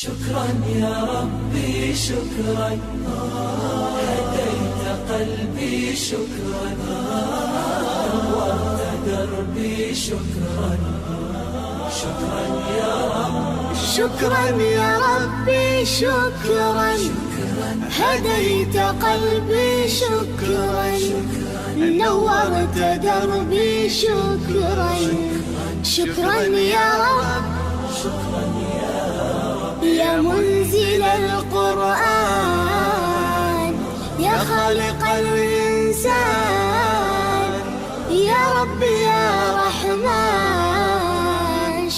شكرا يا ربي شكرا هديت قلبي شكرا نورت دربي شكرا شكرا يا رب شكرا يا ربي شكرا هديت قلبي شكرا نورت دربي شكرا شكرا يا رب يا منزل القرآن يا خالق الإنسان يا رب يا رحمن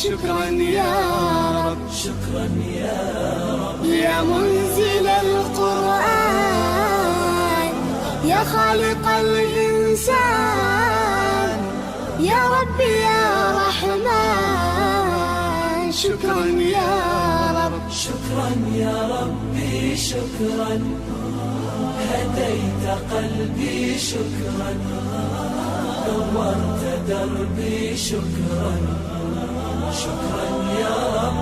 شكرا يا رب شكرا يا رب يا منزل القرآن يا خالق الإنسان يا رب يا رحمن شكرا يا رب شكرا يا ربي شكرا هديت قلبي شكرا نورت دربي شكرا شكرا يا رب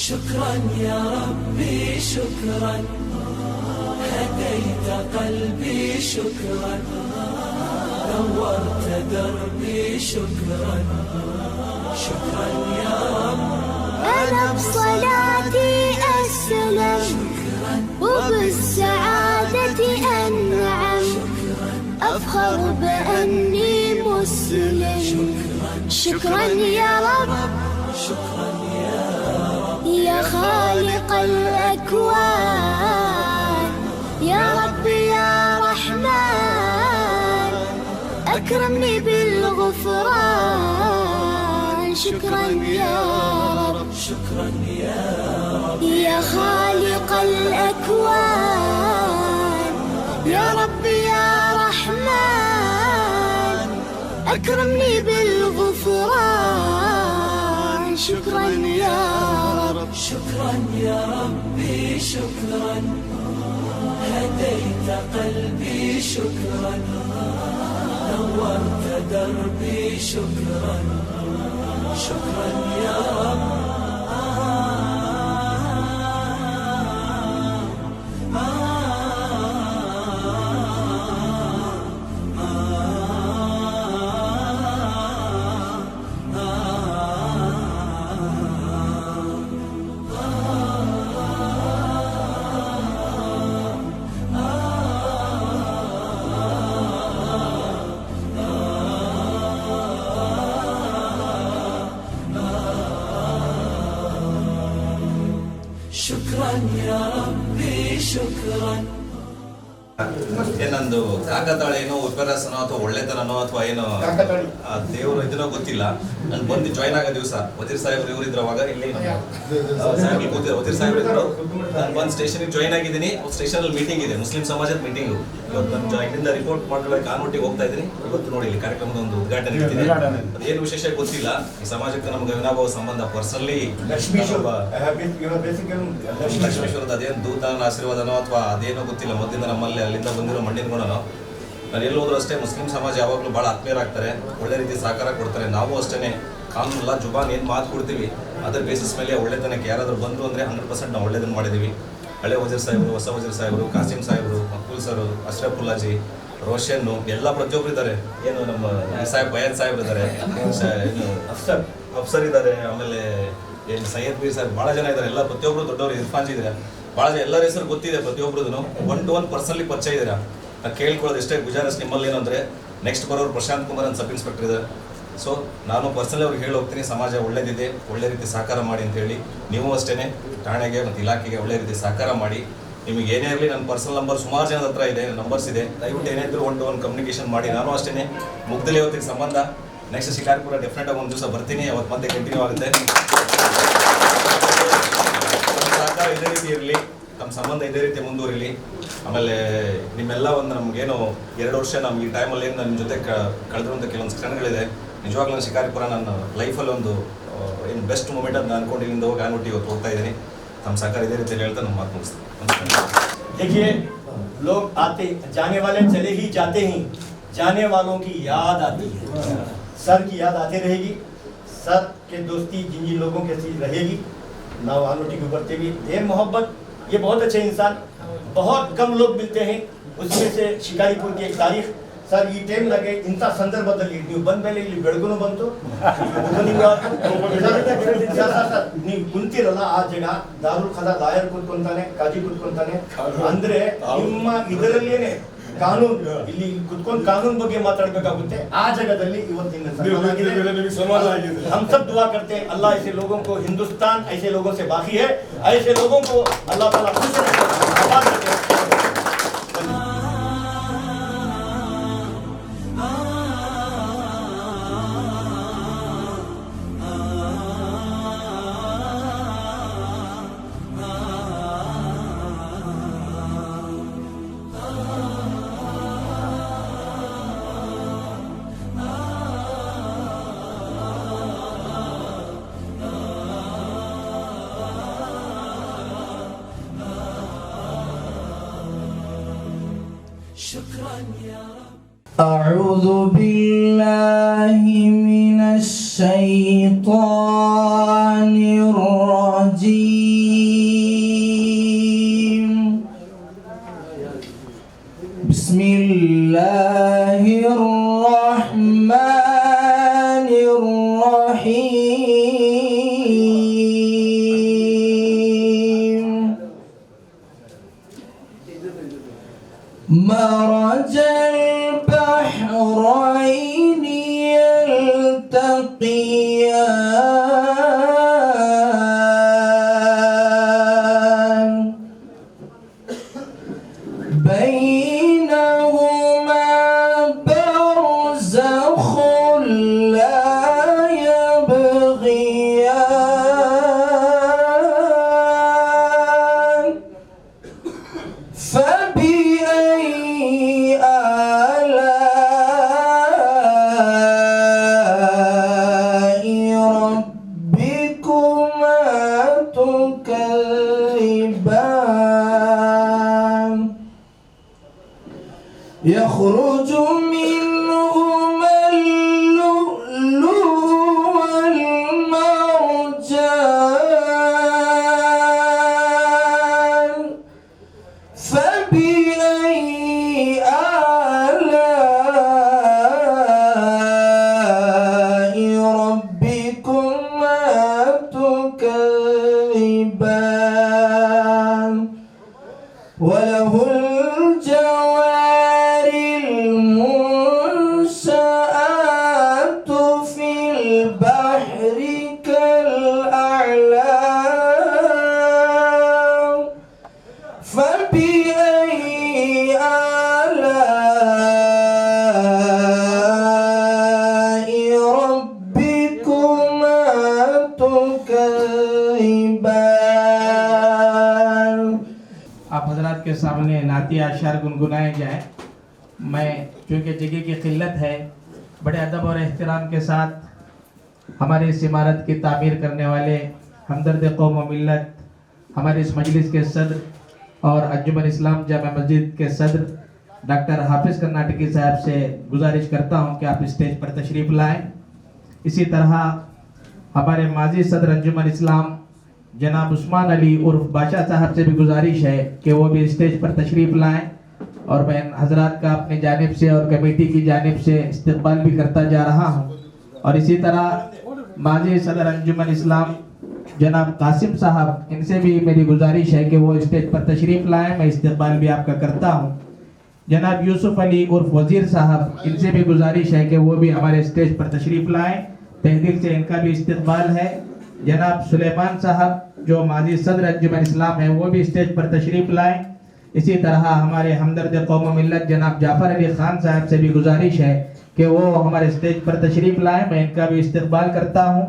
شكرا يا ربي شكرا هديت قلبي شكرا نورت دربي شكرا شكرا يا رب أنا بصلاتي أسلم وبالسعادة أنعم أفخر بأني مسلم شكرا يا رب شكرا يا رب يا خالق الأكوان يا رب يا رحمن أكرمني بالغفران شكرا يا رب شكرا يا رب يا خالق الأكوان يا رب يا رحمن أكرمني بالغفران شكرا يا رب شكرا يا ربي شكرا هديت قلبي شكرا نورت دربي شكرا شكرا يا رب شكرا يا ربي شكرا ಏನೊಂದು ಕಾಕತಾಳ ಏನೋ ಉಪರಾಸನೋ ಅಥವಾ ಒಳ್ಳೆತನೋ ಅಥವಾ ಏನೋ ದೇವರು ಇದನ್ನೋ ಗೊತ್ತಿಲ್ಲ. ನಾನು ಬಂದು ಜಾಯ್ನ್ ಆಗೋ ದಿವಸ ವಜೀರ್ ಸಾಹೇಬ್ರು ಇವರು ಇದ್ರು ಅವಾಗ ಇಲ್ಲಿ ಸಾಹೇಬ್ರು ಕೂತಿದ್ರು. ವಜೀರ್ ಸಾಹೇಬ್ರು ಇದ್ರು. ನಾನು ಬಂದು ಸ್ಟೇಷನ್ಗೆ ಜಾಯ್ನ್ ಆಗಿದ್ದೀನಿ. ಸ್ಟೇಷನ್ ಅಲ್ಲಿ ಮೀಟಿಂಗ್ ಇದೆ, ಮುಸ್ಲಿಂ ಸಮಾಜದ ಮೀಟಿಂಗು. ಇವತ್ತು ನಾನು ಇಲ್ಲಿಂದ ರಿಪೋರ್ಟ್ ಮಾಡ್ಕೊಳ್ಳೋಕೆ ಕಾನ್ವಟ್ಟಿಗೆ ಹೋಗ್ತಾ ಇದ್ದೀನಿ. ಇವತ್ತು ನೋಡಿ ಇಲ್ಲಿ ಕಾರ್ಯಕ್ರಮದ ಒಂದು ಉದ್ಘಾಟನೆ ಇರ್ತೀನಿ. ಅದೇನು ವಿಶೇಷ ಗೊತ್ತಿಲ್ಲ. ಈ ಸಮಾಜಕ್ಕೆ ನಮ್ಗೆ ವಿನಾಭಾವ ಸಂಬಂಧ ಪರ್ಸನಲಿ ಲಕ್ಷ್ಮೀಶ್ವರದ ಅದೇನು ದೂತನ ಆಶೀರ್ವಾದನೋ ಅಥವಾ ಅದೇನೋ ಗೊತ್ತಿಲ್ಲ. ಮೊದಲಿಂದ ನಮ್ಮಲ್ಲಿ ಅಲ್ಲಿಂದ ಬಂದಿರೋ ಮಣ್ಣಿನ ಗುಣನೋ. ನಾನು ಎಲ್ಲೋದ್ರೂ ಅಷ್ಟೇ ಮುಸ್ಲಿಂ ಸಮಾಜ ಯಾವಾಗಲೂ ಭಾಳ ಆತ್ಮೀಯರಾಗ್ತಾರೆ, ಒಳ್ಳೆ ರೀತಿ ಸಹಕಾರ ಕೊಡ್ತಾರೆ. ನಾವು ಅಷ್ಟೇ ಕಾನೂನಲ್ಲ ಜುಬಾನ್ ಏನು ಮಾತು ಕೊಡ್ತೀವಿ ಅದರ ಬೇಸಿಸ್ ಮೇಲೆ ಒಳ್ಳೆತನಕ್ಕೆ ಯಾರಾದರೂ ಬಂದರು ಅಂದರೆ 100% ನಾವು ಒಳ್ಳೇದನ್ನು ಮಾಡಿದ್ದೀವಿ. ಹಳೆ ವಜೀರ್ ಸಾಹೇಬರು, ಹೊಸ ವಜೀರ್ ಸಾಹೇಬರು, ಕಾಸಿಂ ಸಾಹೇಬರು, ಮಕ್ಬೂಲ್ ಸರು, ಅಶ್ರಫುಲ್ಲಾಜಿ, ರೋಷನ್ನು ಎಲ್ಲ ಪ್ರತಿಯೊಬ್ಬರು ಇದ್ದಾರೆ. ಏನು ನಮ್ಮ ಸಾಹೇಬ್ ಬಯಾನ್ ಸಾಹೇಬ್ರು ಇದ್ದಾರೆ, ಏನು ಅಫ್ಸರ್ ಇದ್ದಾರೆ, ಆಮೇಲೆ ಏನು ಸೈಯದ್ ಬೀರ್ ಸಾಹೇಬ್, ಭಾಳ ಜನ ಇದ್ದಾರೆ. ಎಲ್ಲ ಪ್ರತಿಯೊಬ್ಬರು ದೊಡ್ಡವರು, ಇರ್ಫಾನ್ ಜಿ ಇದ್ದಾರೆ. ಭಾಳ ಜನ ಎಲ್ಲರ ಹೆಸರು ಗೊತ್ತಿದೆ ಪ್ರತಿಯೊಬ್ಬರದು. 1-to-1 ಪರ್ಸನಲಿ ಪರಿಚಯ ಇದ್ದೀರಾ. ನಾನು ಕೇಳ್ಕೊಳ್ಳೋದು ಎಷ್ಟೇ ಗುಜಾರಸ್ ನಿಮ್ಮಲ್ಲಿ ಏನು ಅಂದರೆ ನೆಕ್ಸ್ಟ್ ಬರೋರು ಪ್ರಶಾಂತ್ ಕುಮಾರ್ ಅಂತ ಸಬ್ ಇನ್ಸ್ಪೆಕ್ಟರ್ ಇದ್ದಾರೆ. ಸೊ ನಾನು ಪರ್ಸನಲಿ ಅವ್ರಿಗೆ ಹೇಳಿ ಹೋಗ್ತೀನಿ, ಸಮಾಜ ಒಳ್ಳೇದಿದೆ, ಒಳ್ಳೆ ರೀತಿ ಸಹಕಾರ ಮಾಡಿ ಅಂತೇಳಿ. ನೀವು ಅಷ್ಟೇ ಠಾಣೆಗೆ ಮತ್ತು ಇಲಾಖೆಗೆ ಒಳ್ಳೆ ರೀತಿ ಸಹಕಾರ ಮಾಡಿ. ನಿಮಗೆ ಏನೇ ಇರಲಿ ನನ್ನ ಪರ್ಸನಲ್ ನಂಬರ್ ಸುಮಾರು ಜನದ ಹತ್ರ ಇದೆ, ನಂಬರ್ಸ್ ಇದೆ. ದಯವಿಟ್ಟು ಏನೇ ಇದ್ದರೂ 1-to-1 ಕಮ್ಯುನಿಕೇಷನ್ ಮಾಡಿ. ನಾನು ಅಷ್ಟೇ ಮುಗ್ಧಲಿ ಇವತ್ತಿಗೆ ಸಂಬಂಧ. ನೆಕ್ಸ್ಟ್ ಶಿಕಾರ್ಪುರ ಡೆಫಿನೆಟಾಗಿ ಒಂದು ದಿವಸ ಬರ್ತೀನಿ, ಅವತ್ತು ಮತ್ತೆ ಕಂಟಿನ್ಯೂ ಆಗುತ್ತೆ. ಸಂಬಂಧ ಇದೇ ರೀತಿ ಮುಂದುವರಿಲಿ. ಆಮೇಲೆ ನಿಮ್ಮೆಲ್ಲ ಒಂದು ನಮಗೇನು 2 ವರ್ಷ ನಮ್ಮ ಈ ಟೈಮಲ್ಲಿ ಏನು ನನ್ನ ಜೊತೆ ಕಳೆದಿರುವಂಥ ಕೆಲವೊಂದು ಕ್ಷಣಗಳಿದೆ. ನಿಜವಾಗ್ಲೂ ನಾನು ಶಿಕಾರಿಪುರ ನನ್ನ ಲೈಫಲ್ಲಿ ಒಂದು ಏನು ಬೆಸ್ಟ್ ಮೂಮೆಂಟ್ ಅಂತ ಅನ್ಕೊಂಡು ಇಲ್ಲಿಂದ ಹೋಗಿ ಆನ್ಬಿಟ್ಟು ಇವತ್ತು ಹೋಗ್ತಾ ಇದ್ದೀನಿ. ನಮ್ಮ ಸಹಕಾರ ಇದೇ ರೀತಿಯಲ್ಲಿ ಹೇಳ್ತಾ ನಮ್ಮ ಮಾತು ಮುಗಿಸ್ತೀನಿ. देखिए, लोग आते जाने वाले चले ही जाते ही, जाने वालों की याद आती है. सर की याद आती रहेगी. सर के दोस्ती जिन जिन लोगों के साथ रहेगी ना वालोटी के ऊपर भी ये मोहब्बत. ये बहुत अच्छे इंसान, बहुत कम लोग मिलते हैं. उसमें से शिकारीपुर की एक तारीख सर ಈ ಟೈಮ್ ಲಾಗೆ ಇಂಥ ಸಂದರ್ಭದಲ್ಲಿ ನೀವು ಬಂದ ಮೇಲೆ ಇಲ್ಲಿ ಬೆಳಗುನು ಬಂತು. ನೀವು ಕುಂತಿರಲ್ಲ ಆ ಜಾಗ, ದಾರುಲ್ ಖದಾ ಲಾಯರ್ ಕೂತ್ಕೊಂತಾನೆ, ಕಾಜಿ ಕೂತ್ಕೊಂತಾನೆ. ಅಂದ್ರೆ ನಿಮ್ಮ ಇದರಲ್ಲೇನೆ ಕಾನೂನು, ಇಲ್ಲಿ ಕುತ್ಕೊಂಡು ಕಾನೂನು ಬಗ್ಗೆ ಮಾತಾಡಬೇಕಾಗುತ್ತೆ. ಆ ಜಾಗದಲ್ಲಿ ಇವತ್ತಿನ हम सब दुआ करते हैं अल्लाह ऐसे लोगों को, हिंदुस्तान ऐसे लोगों से बाकी है, ऐसे लोगों को अल्लाह ताला खुश रखे, आबाद रखे. أعوذ بالله من الشيطان الرجيم. بسم الله الرحمن الرحيم. مرج البحرين يلتقيان بينهما برزخ لا يبغيان فبأي آلاء ربكما تكذبان يخرج منهما اللؤلؤ والمرجان فبأي آلاء ربكما تكذبان وله الجوار المنشآت في البحر كالأعلام فبأي آلاء ربكما تكذبان. आप हजरात के सामने नातिया अशार गुनगुनाए जाए. मैं चूँकि जगह की किल्लत है, बड़े अदब और एहतराम के साथ हमारी इस इमारत की तामीर करने वाले हमदर्द कौम व मिल्लत, हमारे इस मजलिस के सदर और अंजुमन इस्लाम जामा मस्जिद के सदर डॉक्टर हाफिज़ कर्नाटकी साहब से गुजारिश करता हूँ कि आप स्टेज पर तशरीफ़ लाएँ. इसी तरह हमारे माजी सदर अंजुमन इस्लाम जनाब उस्मान अली उर्फ बादशाह साहब से भी गुजारिश है कि वो भी स्टेज पर तशरीफ़ लाएँ. और मैं हजरात का अपनी जानिब से और कमेटी की जानिब से इस्तकबाल भी करता जा रहा हूँ. और इसी तरह माजी सदर अंजुमन इस्लाम जनाब कासिम साहब, इनसे भी मेरी गुजारिश है कि वो स्टेज पर तशरीफ़ लाएँ. मैं इस्तकबाल भी आपका करता हूँ. जनाब यूसुफ अली उर्फ वज़ीर साहब, इनसे भी गुजारिश है कि वो भी हमारे स्टेज पर तशरीफ़ लाएँ. तहदील से इनका भी इस्तकबाल है. जनाब सुलेमान साहब जो माजी सदर अंजुमन इस्लाम है, वो भी स्टेज पर तशरीफ़ लाएँ. इसी तरह हमारे हमदर्द कौम मिल्लत जनाब जाफ़र अली ख़ान साहब से भी गुजारिश है कि वो हमारे स्टेज पर तशरीफ़ लाएँ. मैं इनका भी इस्तकबाल करता हूँ.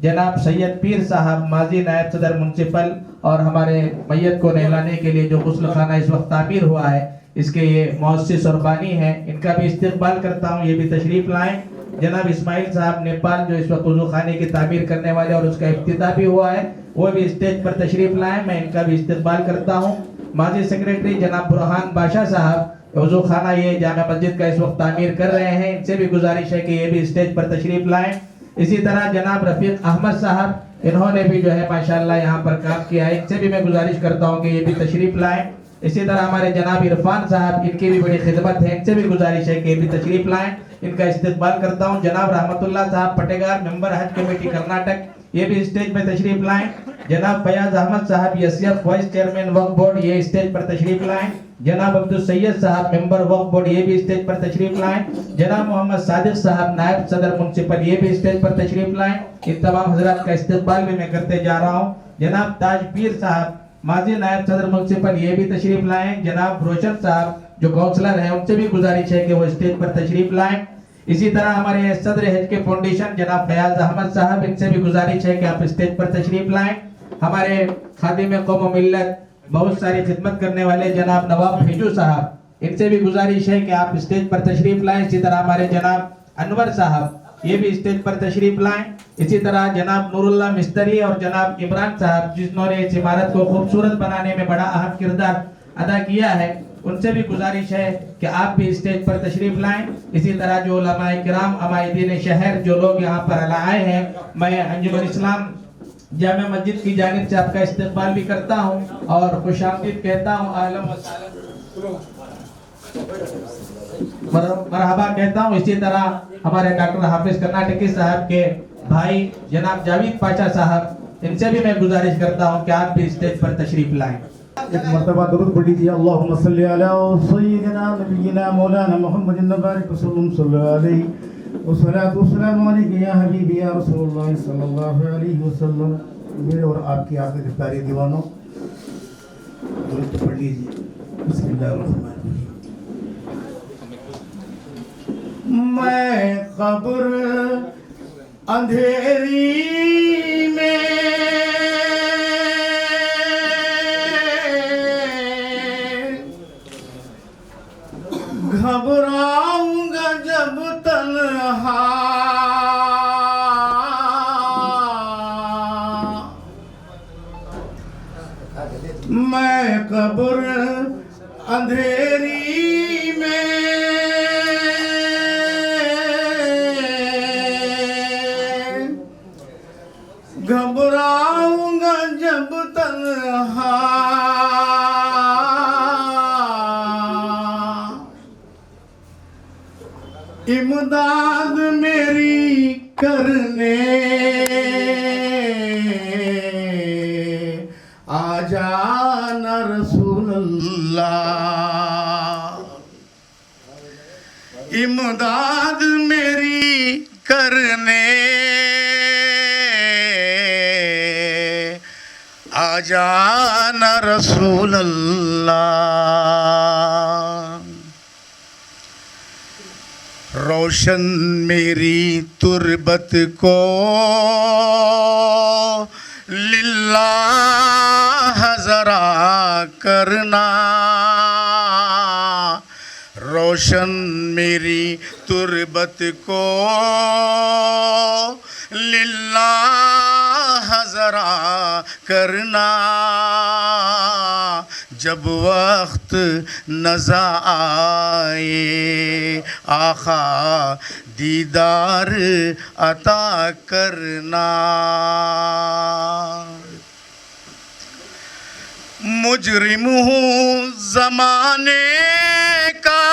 जनाब सैयद पीर साहब माजी नायब सदर म्युनिसिपल और हमारे मैयत को नहलाने के लिए जो गुस्ल खाना इस वक्त तामीर हुआ है, इसके ये मुअस्सिस और बानी हैं, इनका भी इस्तकबाल करता हूँ, ये भी तशरीफ लाएं। जनाब इस्माइल साहब नेपाल जो इस वक्त वज़ू खाने की तामीर करने वाले और उसका इफ्तिताह भी हुआ है, वो भी स्टेज पर तशरीफ लाएं, मैं इनका भी इस्तकबाल करता हूँ। माजी सेक्रेटरी जनाब बुरहान बादशाह साहब वज़ू खाना ये जामा मस्जिद का इस वक्त तामीर कर रहे हैं, इनसे भी गुजारिश है कि ये भी स्टेज पर तशरीफ लाएं। इसी तरह जनाब रफीक अहमद साहब, इन्होंने भी जो है माशाल्लाह यहाँ पर काम किया है, इनसे भी मैं गुजारिश करता हूँ कि ये भी तशरीफ लाएं। इसी तरह हमारे जनाब इरफान साहब, इनकी भी बड़ी खिदमत है, इनसे भी गुजारिश है कि ये भी तशरीफ लाएं, इनका इस्तकबाल करता हूँ। जनाब रहमतुल्लाह साहब पटेगार, मेंबर हज कमेटी कर्नाटक, ये भी स्टेज पर तशरीफ लाएं। जनाब फयाज अहमद साहब एसएफ वाइस चेयरमैन वक्फ बोर्ड, ये स्टेज पर तशरीफ लाएं। जनाब अब्दुल सैयद साहब मेंबर वक्फ बोर्ड, ये भी स्टेज पर तशरीफ लाएं। जनाब मोहम्मद सादिक साहब नायब सदर म्युनिसिपल, ये भी स्टेज पर तशरीफ लाएं। इन तमाम हजरात का इस्तकबाल भी मैं करते जा रहा हूँ। जनाब ताज पीर साहब माजी नायब सदर म्युनिसिपल, ये भी तशरीफ लाएं। जनाब रोशन साहब जो काउंसलर हैं, उनसे भी गुजारिश है कि वो स्टेज पर तशरीफ लाएं। इसी तरह हमारे सदर हज के फाउंडेशन जनाब फयाज अहमद साहब, इनसे भी गुजारिश है कि आप स्टेज पर तशरीफ लाएं। हमारे खादिम कौम मिल्लत बहुत सारी खिदमत करने वाले जनाब नवाब हिजू साहब, इनसे भी गुजारिश है कि आप स्टेज पर तशरीफ लाएं। इसी तरह हमारे जनाब अनवर साहब, ये भी स्टेज पर तशरीफ लाएं। इसी तरह जनाब नूरुल्लाह मिस्त्री और जनाब इमरान साहब, जिन्होंने इस इमारत को खूबसूरत बनाने में बड़ा अहम किरदार अदा किया है, उनसे भी गुजारिश है कि आप भी स्टेज पर तशरीफ लाएं। इसी तरह जो उलमाए किराम अमायदीन शहर जो लोग यहाँ पर आए हैं, मैं अंजुमन इस्लाम जामा मस्जिद की जानिब से आपका इस्तकबाल भी करता हूँ और खुशामदीद कहता हूँ, आलम व मरहबा कहता हूँ। इसी तरह हमारे डॉक्टर हाफिज कर्नाटकी साहब के भाई जनाब जावेद पाशा साहब, इनसे भी मैं गुजारिश करता हूँ कि आप भी स्टेज पर तशरीफ लाएं। एक मरतबा दुरूद पढ़ लीजिए, अल्लाहुम्मा सल्ली अला सय्यिदिना नबिय्यिना मौलाना मुहम्मदिन बारिक वसल्लम सल्लल्लाहु अलैहि वसल्लम वस्सलामु अलैका या हबीबी या रसूलुल्लाह सल्लल्लाहु अलैहि वसल्लम। मेरे और आपकी आखिर प्यारे दीवानों, दुरूद पढ़ लीजिए। बिस्मिल्लाहिर्रहमानिर्रहीम। मैं कब्र अंधेरी में घबराऊंगा जब तन्हा, मैं कब्र अंधेरी में घबराऊंगा जब तन्हा, इमदाद मेरी करने आ जाना रसूल अल्लाह, इमदाद मेरी करने आ जाना रसूल अल्लाह। रोशन मेरी तुरबत को लिल्लाह जरा करना, रोशन मेरी तुरबत को लिल्लाह जरा करना, जब वक्त नज़ा आए आखा दीदार अता करना। मुजरिम हूँ ज़माने का,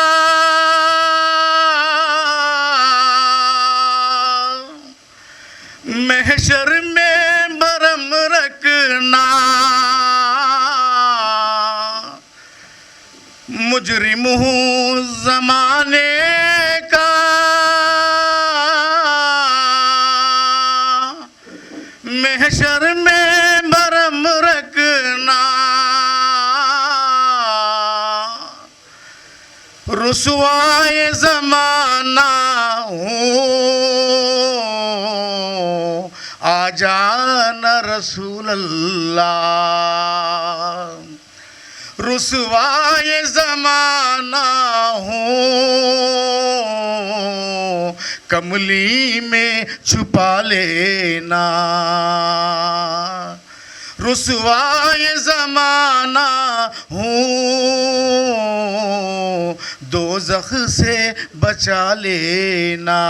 महशर में भरम रखना, मुजरिम हूँ ज़माने का, महशर में भरम रखना, रुसवाए ज़माना हूँ आ जान रसूल अल्लाह, रुसवाए ज़माना हूँ, कमली में छुपा लेना, रुसवाए ज़माना हूँ, दोज़ख से बचा लेना।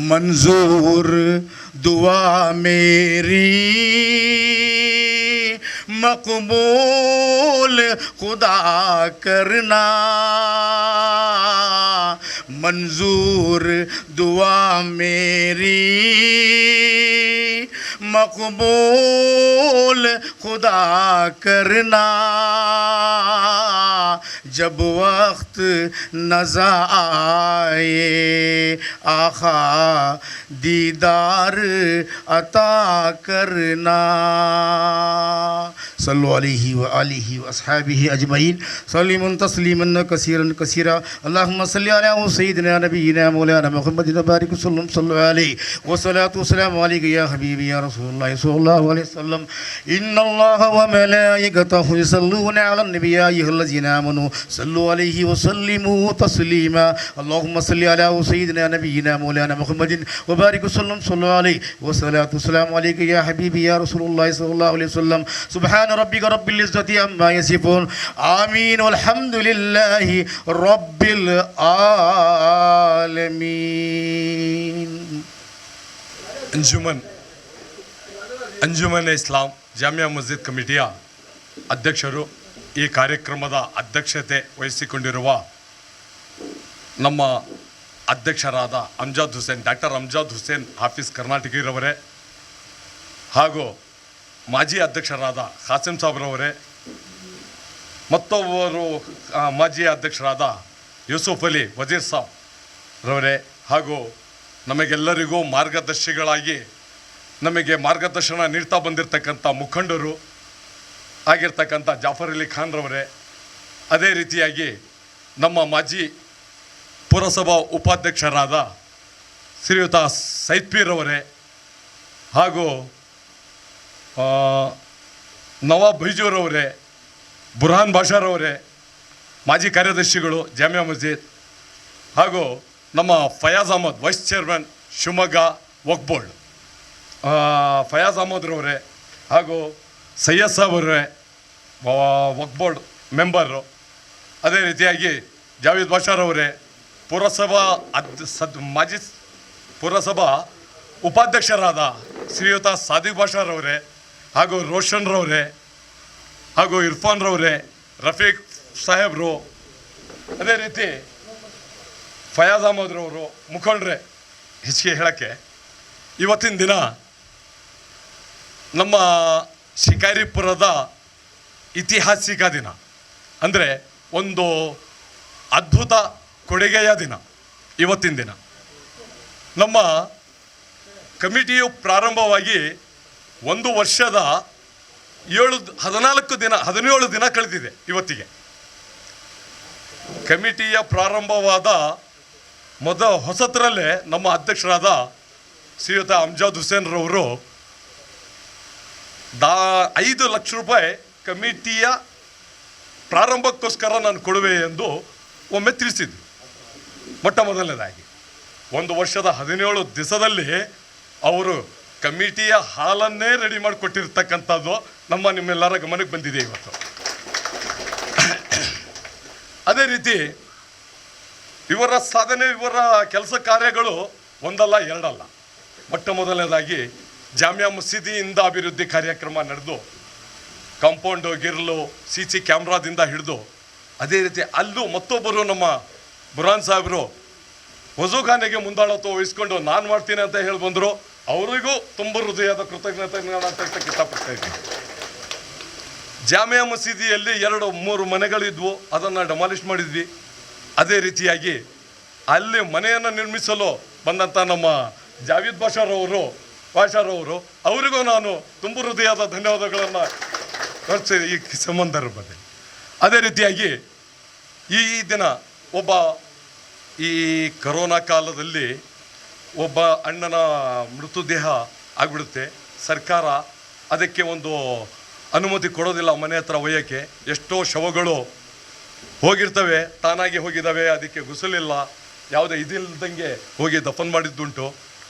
मंजूर दुआ मेरी मकबूल खुदा करना, मंजूर दुआ मेरी मकबूल खुदा करना, जब वक्त नज़ा आए आखा दीदार अता करना। सल्लु अलैहि व आलिहि व अस्हाबिहि अजमईन सल्लिमु तस्लीमन कसीरन कसीरा। अल्लाहुम्मा सल्लि अला सय्यिदिना नबिय्यिना मौलाना मुहम्मदिन व बारिक सल्लल्लाहु अलैहि व सलातु वस्सलामु अलैका या हबीबी या रसूलल्लाह सल्लल्लाहु अलैहि वसल्लम। इन्नल्लाहा व मलाइकतहु युसल्लूना अलन नबी या अय्युहल्लज़ीना आमनू सल्लु अलैहि व सल्लिमू तस्लीमा। अल्लाहुम्मा सल्लि अला सय्यिदिना नबिय्यिना मौलाना मुहम्मदिन व बारिक सल्लल्लाहु अलैहि व सलातु वस्सलामु अलैका या हबीबी या रसूलल्लाह सल्लल्लाहु अलैहि वसल्लम। सुब्हान रब्बिका रब्बिल इज़्ज़ति अम्मा यसिफून, आमीन वल्हम्दुलिल्लाहि रब्बिल आलमीन। ಅಂಜುಮನ್ ಇಸ್ಲಾಂ ಜಾಮಿಯಾ ಮಸ್ಜಿದ್ ಕಮಿಟಿಯ ಅಧ್ಯಕ್ಷರು, ಈ ಕಾರ್ಯಕ್ರಮದ ಅಧ್ಯಕ್ಷತೆ ವಹಿಸಿಕೊಂಡಿರುವ ನಮ್ಮ ಅಧ್ಯಕ್ಷರಾದ ಅಮ್ಜದ್ ಹುಸೇನ್, ಡಾಕ್ಟರ್ ಅಮ್ಜದ್ ಹುಸೇನ್ ಹಾಫೀಸ್ ಕರ್ನಾಟಕಿರವರೇ, ಹಾಗೂ ಮಾಜಿ ಅಧ್ಯಕ್ಷರಾದ ಖಾಸಿಂ ಸಾಬ್ರವರೇ, ಮತ್ತೊಬ್ಬರು ಮಾಜಿ ಅಧ್ಯಕ್ಷರಾದ ಯೂಸುಫ್ ಅಲಿ ವಜೀರ್ ಸಾಬ್ ರವರೇ, ಹಾಗೂ ನಮಗೆಲ್ಲರಿಗೂ ಮಾರ್ಗದರ್ಶಿಗಳಾಗಿ ನಮಗೆ ಮಾರ್ಗದರ್ಶನ ನೀಡ್ತಾ ಬಂದಿರತಕ್ಕಂಥ ಮುಖಂಡರು ಆಗಿರ್ತಕ್ಕಂಥ ಜಾಫರ್ ಅಲಿ ಖಾನ್ ರವರೇ, ಅದೇ ರೀತಿಯಾಗಿ ನಮ್ಮ ಮಾಜಿ ಪುರಸಭಾ ಉಪಾಧ್ಯಕ್ಷರಾದ ಶ್ರೀಯುತ ಸೈದ್ ಪೀರ್ ಅವರೇ, ಹಾಗೂ ನವಾಬ್ ಬೈಜೂರವರೇ, ಬುರ್ಹಾನ್ ಬಾಷಾರವರೇ, ಮಾಜಿ ಕಾರ್ಯದರ್ಶಿಗಳು ಜಾಮಿಯಾ ಮಸ್ಜಿದ್, ಹಾಗೂ ನಮ್ಮ ಫಯಾಜ್ ಅಹಮದ್ ವೈಸ್ ಚೇರ್ಮನ್ ಶಿವಮೊಗ್ಗ ವಕ್ಫ್ ಬೋರ್ಡ್, ಫಯಾಜ್ ಅಹಮದ್ರವರೇ, ಹಾಗೂ ಸೈಯದ್ ಸಾಬ್ ಅವರೇ ವಕ್ಫ್ ಬೋರ್ಡ್ ಮೆಂಬರು, ಅದೇ ರೀತಿಯಾಗಿ ಜಾವೇದ್ ಬಾಷಾರವರೇ, ಪುರಸಭಾ ಮಾಜಿ ಪುರಸಭಾ ಉಪಾಧ್ಯಕ್ಷರಾದ ಶ್ರೀಯುತ ಸಾದಿಕ್ ಬಾಷಾರವರೇ, ಹಾಗೂ ರೋಷನ್ ರವರೇ, ಹಾಗೂ ಇರ್ಫಾನ್ ರವರೇ, ರಫೀಕ್ ಸಾಹೇಬ್ರು, ಅದೇ ರೀತಿ ಫಯಾಜ್ ಅಹಮದ್ರವರು ಮುಖಂಡ್ರೆ. ಹೆಚ್ಚಿಗೆ ಹೇಳೋಕ್ಕೆ ಇವತ್ತಿನ ದಿನ ನಮ್ಮ ಶಿಕಾರಿಪುರದ ಐತಿಹಾಸಿಕ ದಿನ, ಅಂದರೆ ಒಂದು ಅದ್ಭುತ ಕೊಡುಗೆಯ ದಿನ ಇವತ್ತಿನ ದಿನ. ನಮ್ಮ ಕಮಿಟಿಯು ಪ್ರಾರಂಭವಾಗಿ 1 ವರ್ಷದ 17 ದಿನ ಕಳೆದಿದೆ ಇವತ್ತಿಗೆ. ಕಮಿಟಿಯ ಪ್ರಾರಂಭವಾದ ಹೊಸತರಲ್ಲೇ ನಮ್ಮ ಅಧ್ಯಕ್ಷರಾದ ಶ್ರೀಯುತ ಅಮ್ಜದ್ ಹುಸೇನ್ ರವರು 5 ಲಕ್ಷ ರೂಪಾಯಿ ಕಮಿಟಿಯ ಪ್ರಾರಂಭಕ್ಕೋಸ್ಕರ ನಾನು ಕೊಡುವೆ ಎಂದು ಒಮ್ಮೆ ತಿಳಿಸಿದ್ರು. ಮೊಟ್ಟ ಮೊದಲನೇದಾಗಿ 1 ವರ್ಷದ 17 ದಿವಸದಲ್ಲಿ ಅವರು ಕಮಿಟಿಯ ಹಾಲನ್ನೇ ರೆಡಿ ಮಾಡಿಕೊಟ್ಟಿರ್ತಕ್ಕಂಥದ್ದು ನಿಮ್ಮೆಲ್ಲರ ಗಮನಕ್ಕೆ ಬಂದಿದೆ ಇವತ್ತು. ಅದೇ ರೀತಿ ಇವರ ಸಾಧನೆ, ಇವರ ಕೆಲಸ ಕಾರ್ಯಗಳು ಒಂದಲ್ಲ ಎರಡಲ್ಲ. ಮೊಟ್ಟ ಮೊದಲನೇದಾಗಿ ಜಾಮಿಯಾ ಮಸೀದಿಯಿಂದ ಅಭಿವೃದ್ಧಿ ಕಾರ್ಯಕ್ರಮ ನಡೆದು, ಕಾಂಪೌಂಡು, ಗಿರ್ಲು, CC ಕ್ಯಾಮ್ರಾದಿಂದ ಹಿಡಿದು, ಅದೇ ರೀತಿ ಅಲ್ಲೂ ಮತ್ತೊಬ್ಬರು ನಮ್ಮ ಬುರ್ಹಾನ್ ಸಾಹೇಬರು ವಜೂಖಾನೆಗೆ ಮುಂದಾಳತ್ವ ವಹಿಸ್ಕೊಂಡು ನಾನು ಮಾಡ್ತೀನಿ ಅಂತ ಹೇಳಿ ಬಂದರು. ಅವರಿಗೂ ತುಂಬ ಹೃದಯದ ಕೃತಜ್ಞತೆ ಅಂತ ಇಷ್ಟಪಡ್ತಾ ಇದ್ದೀನಿ. ಜಾಮಿಯಾ ಮಸೀದಿಯಲ್ಲಿ 2-3 ಮನೆಗಳಿದ್ವು, ಅದನ್ನು ಡೆಮಾಲಿಷ್ ಮಾಡಿದ್ವಿ. ಅದೇ ರೀತಿಯಾಗಿ ಅಲ್ಲಿ ಮನೆಯನ್ನು ನಿರ್ಮಿಸಲು ಬಂದಂಥ ನಮ್ಮ ಜಾವೇದ್ ಬಾಷಾರವರು ಅವರಿಗೂ ನಾನು ತುಂಬ ಹೃದಯದ ಧನ್ಯವಾದಗಳನ್ನು ತೋರಿಸಿದೆ ಈ ಸಂಬಂಧದಲ್ಲಿ. ಅದೇ ರೀತಿಯಾಗಿ ಈ ದಿನ ಈ ಕರೋನಾ ಕಾಲದಲ್ಲಿ ಒಬ್ಬ ಅಣ್ಣನ ಮೃತದೇಹ ಆಗಿಬಿಡುತ್ತೆ. ಸರ್ಕಾರ ಅದಕ್ಕೆ ಒಂದು ಅನುಮತಿ ಕೊಡೋದಿಲ್ಲ ಮನೆ ಹತ್ರ ಒಯ್ಯೋಕ್ಕೆ. ಎಷ್ಟೋ ಶವಗಳು ಹೋಗಿರ್ತವೆ, ತಾನಾಗಿ ಹೋಗಿದ್ದಾವೆ, ಅದಕ್ಕೆ ಗುಸಲಿಲ್ಲ, ಯಾವುದೇ ಇದಿಲ್ದಂಗೆ ಹೋಗಿ ದಫನ್ ಮಾಡಿದ್ದುಂಟು.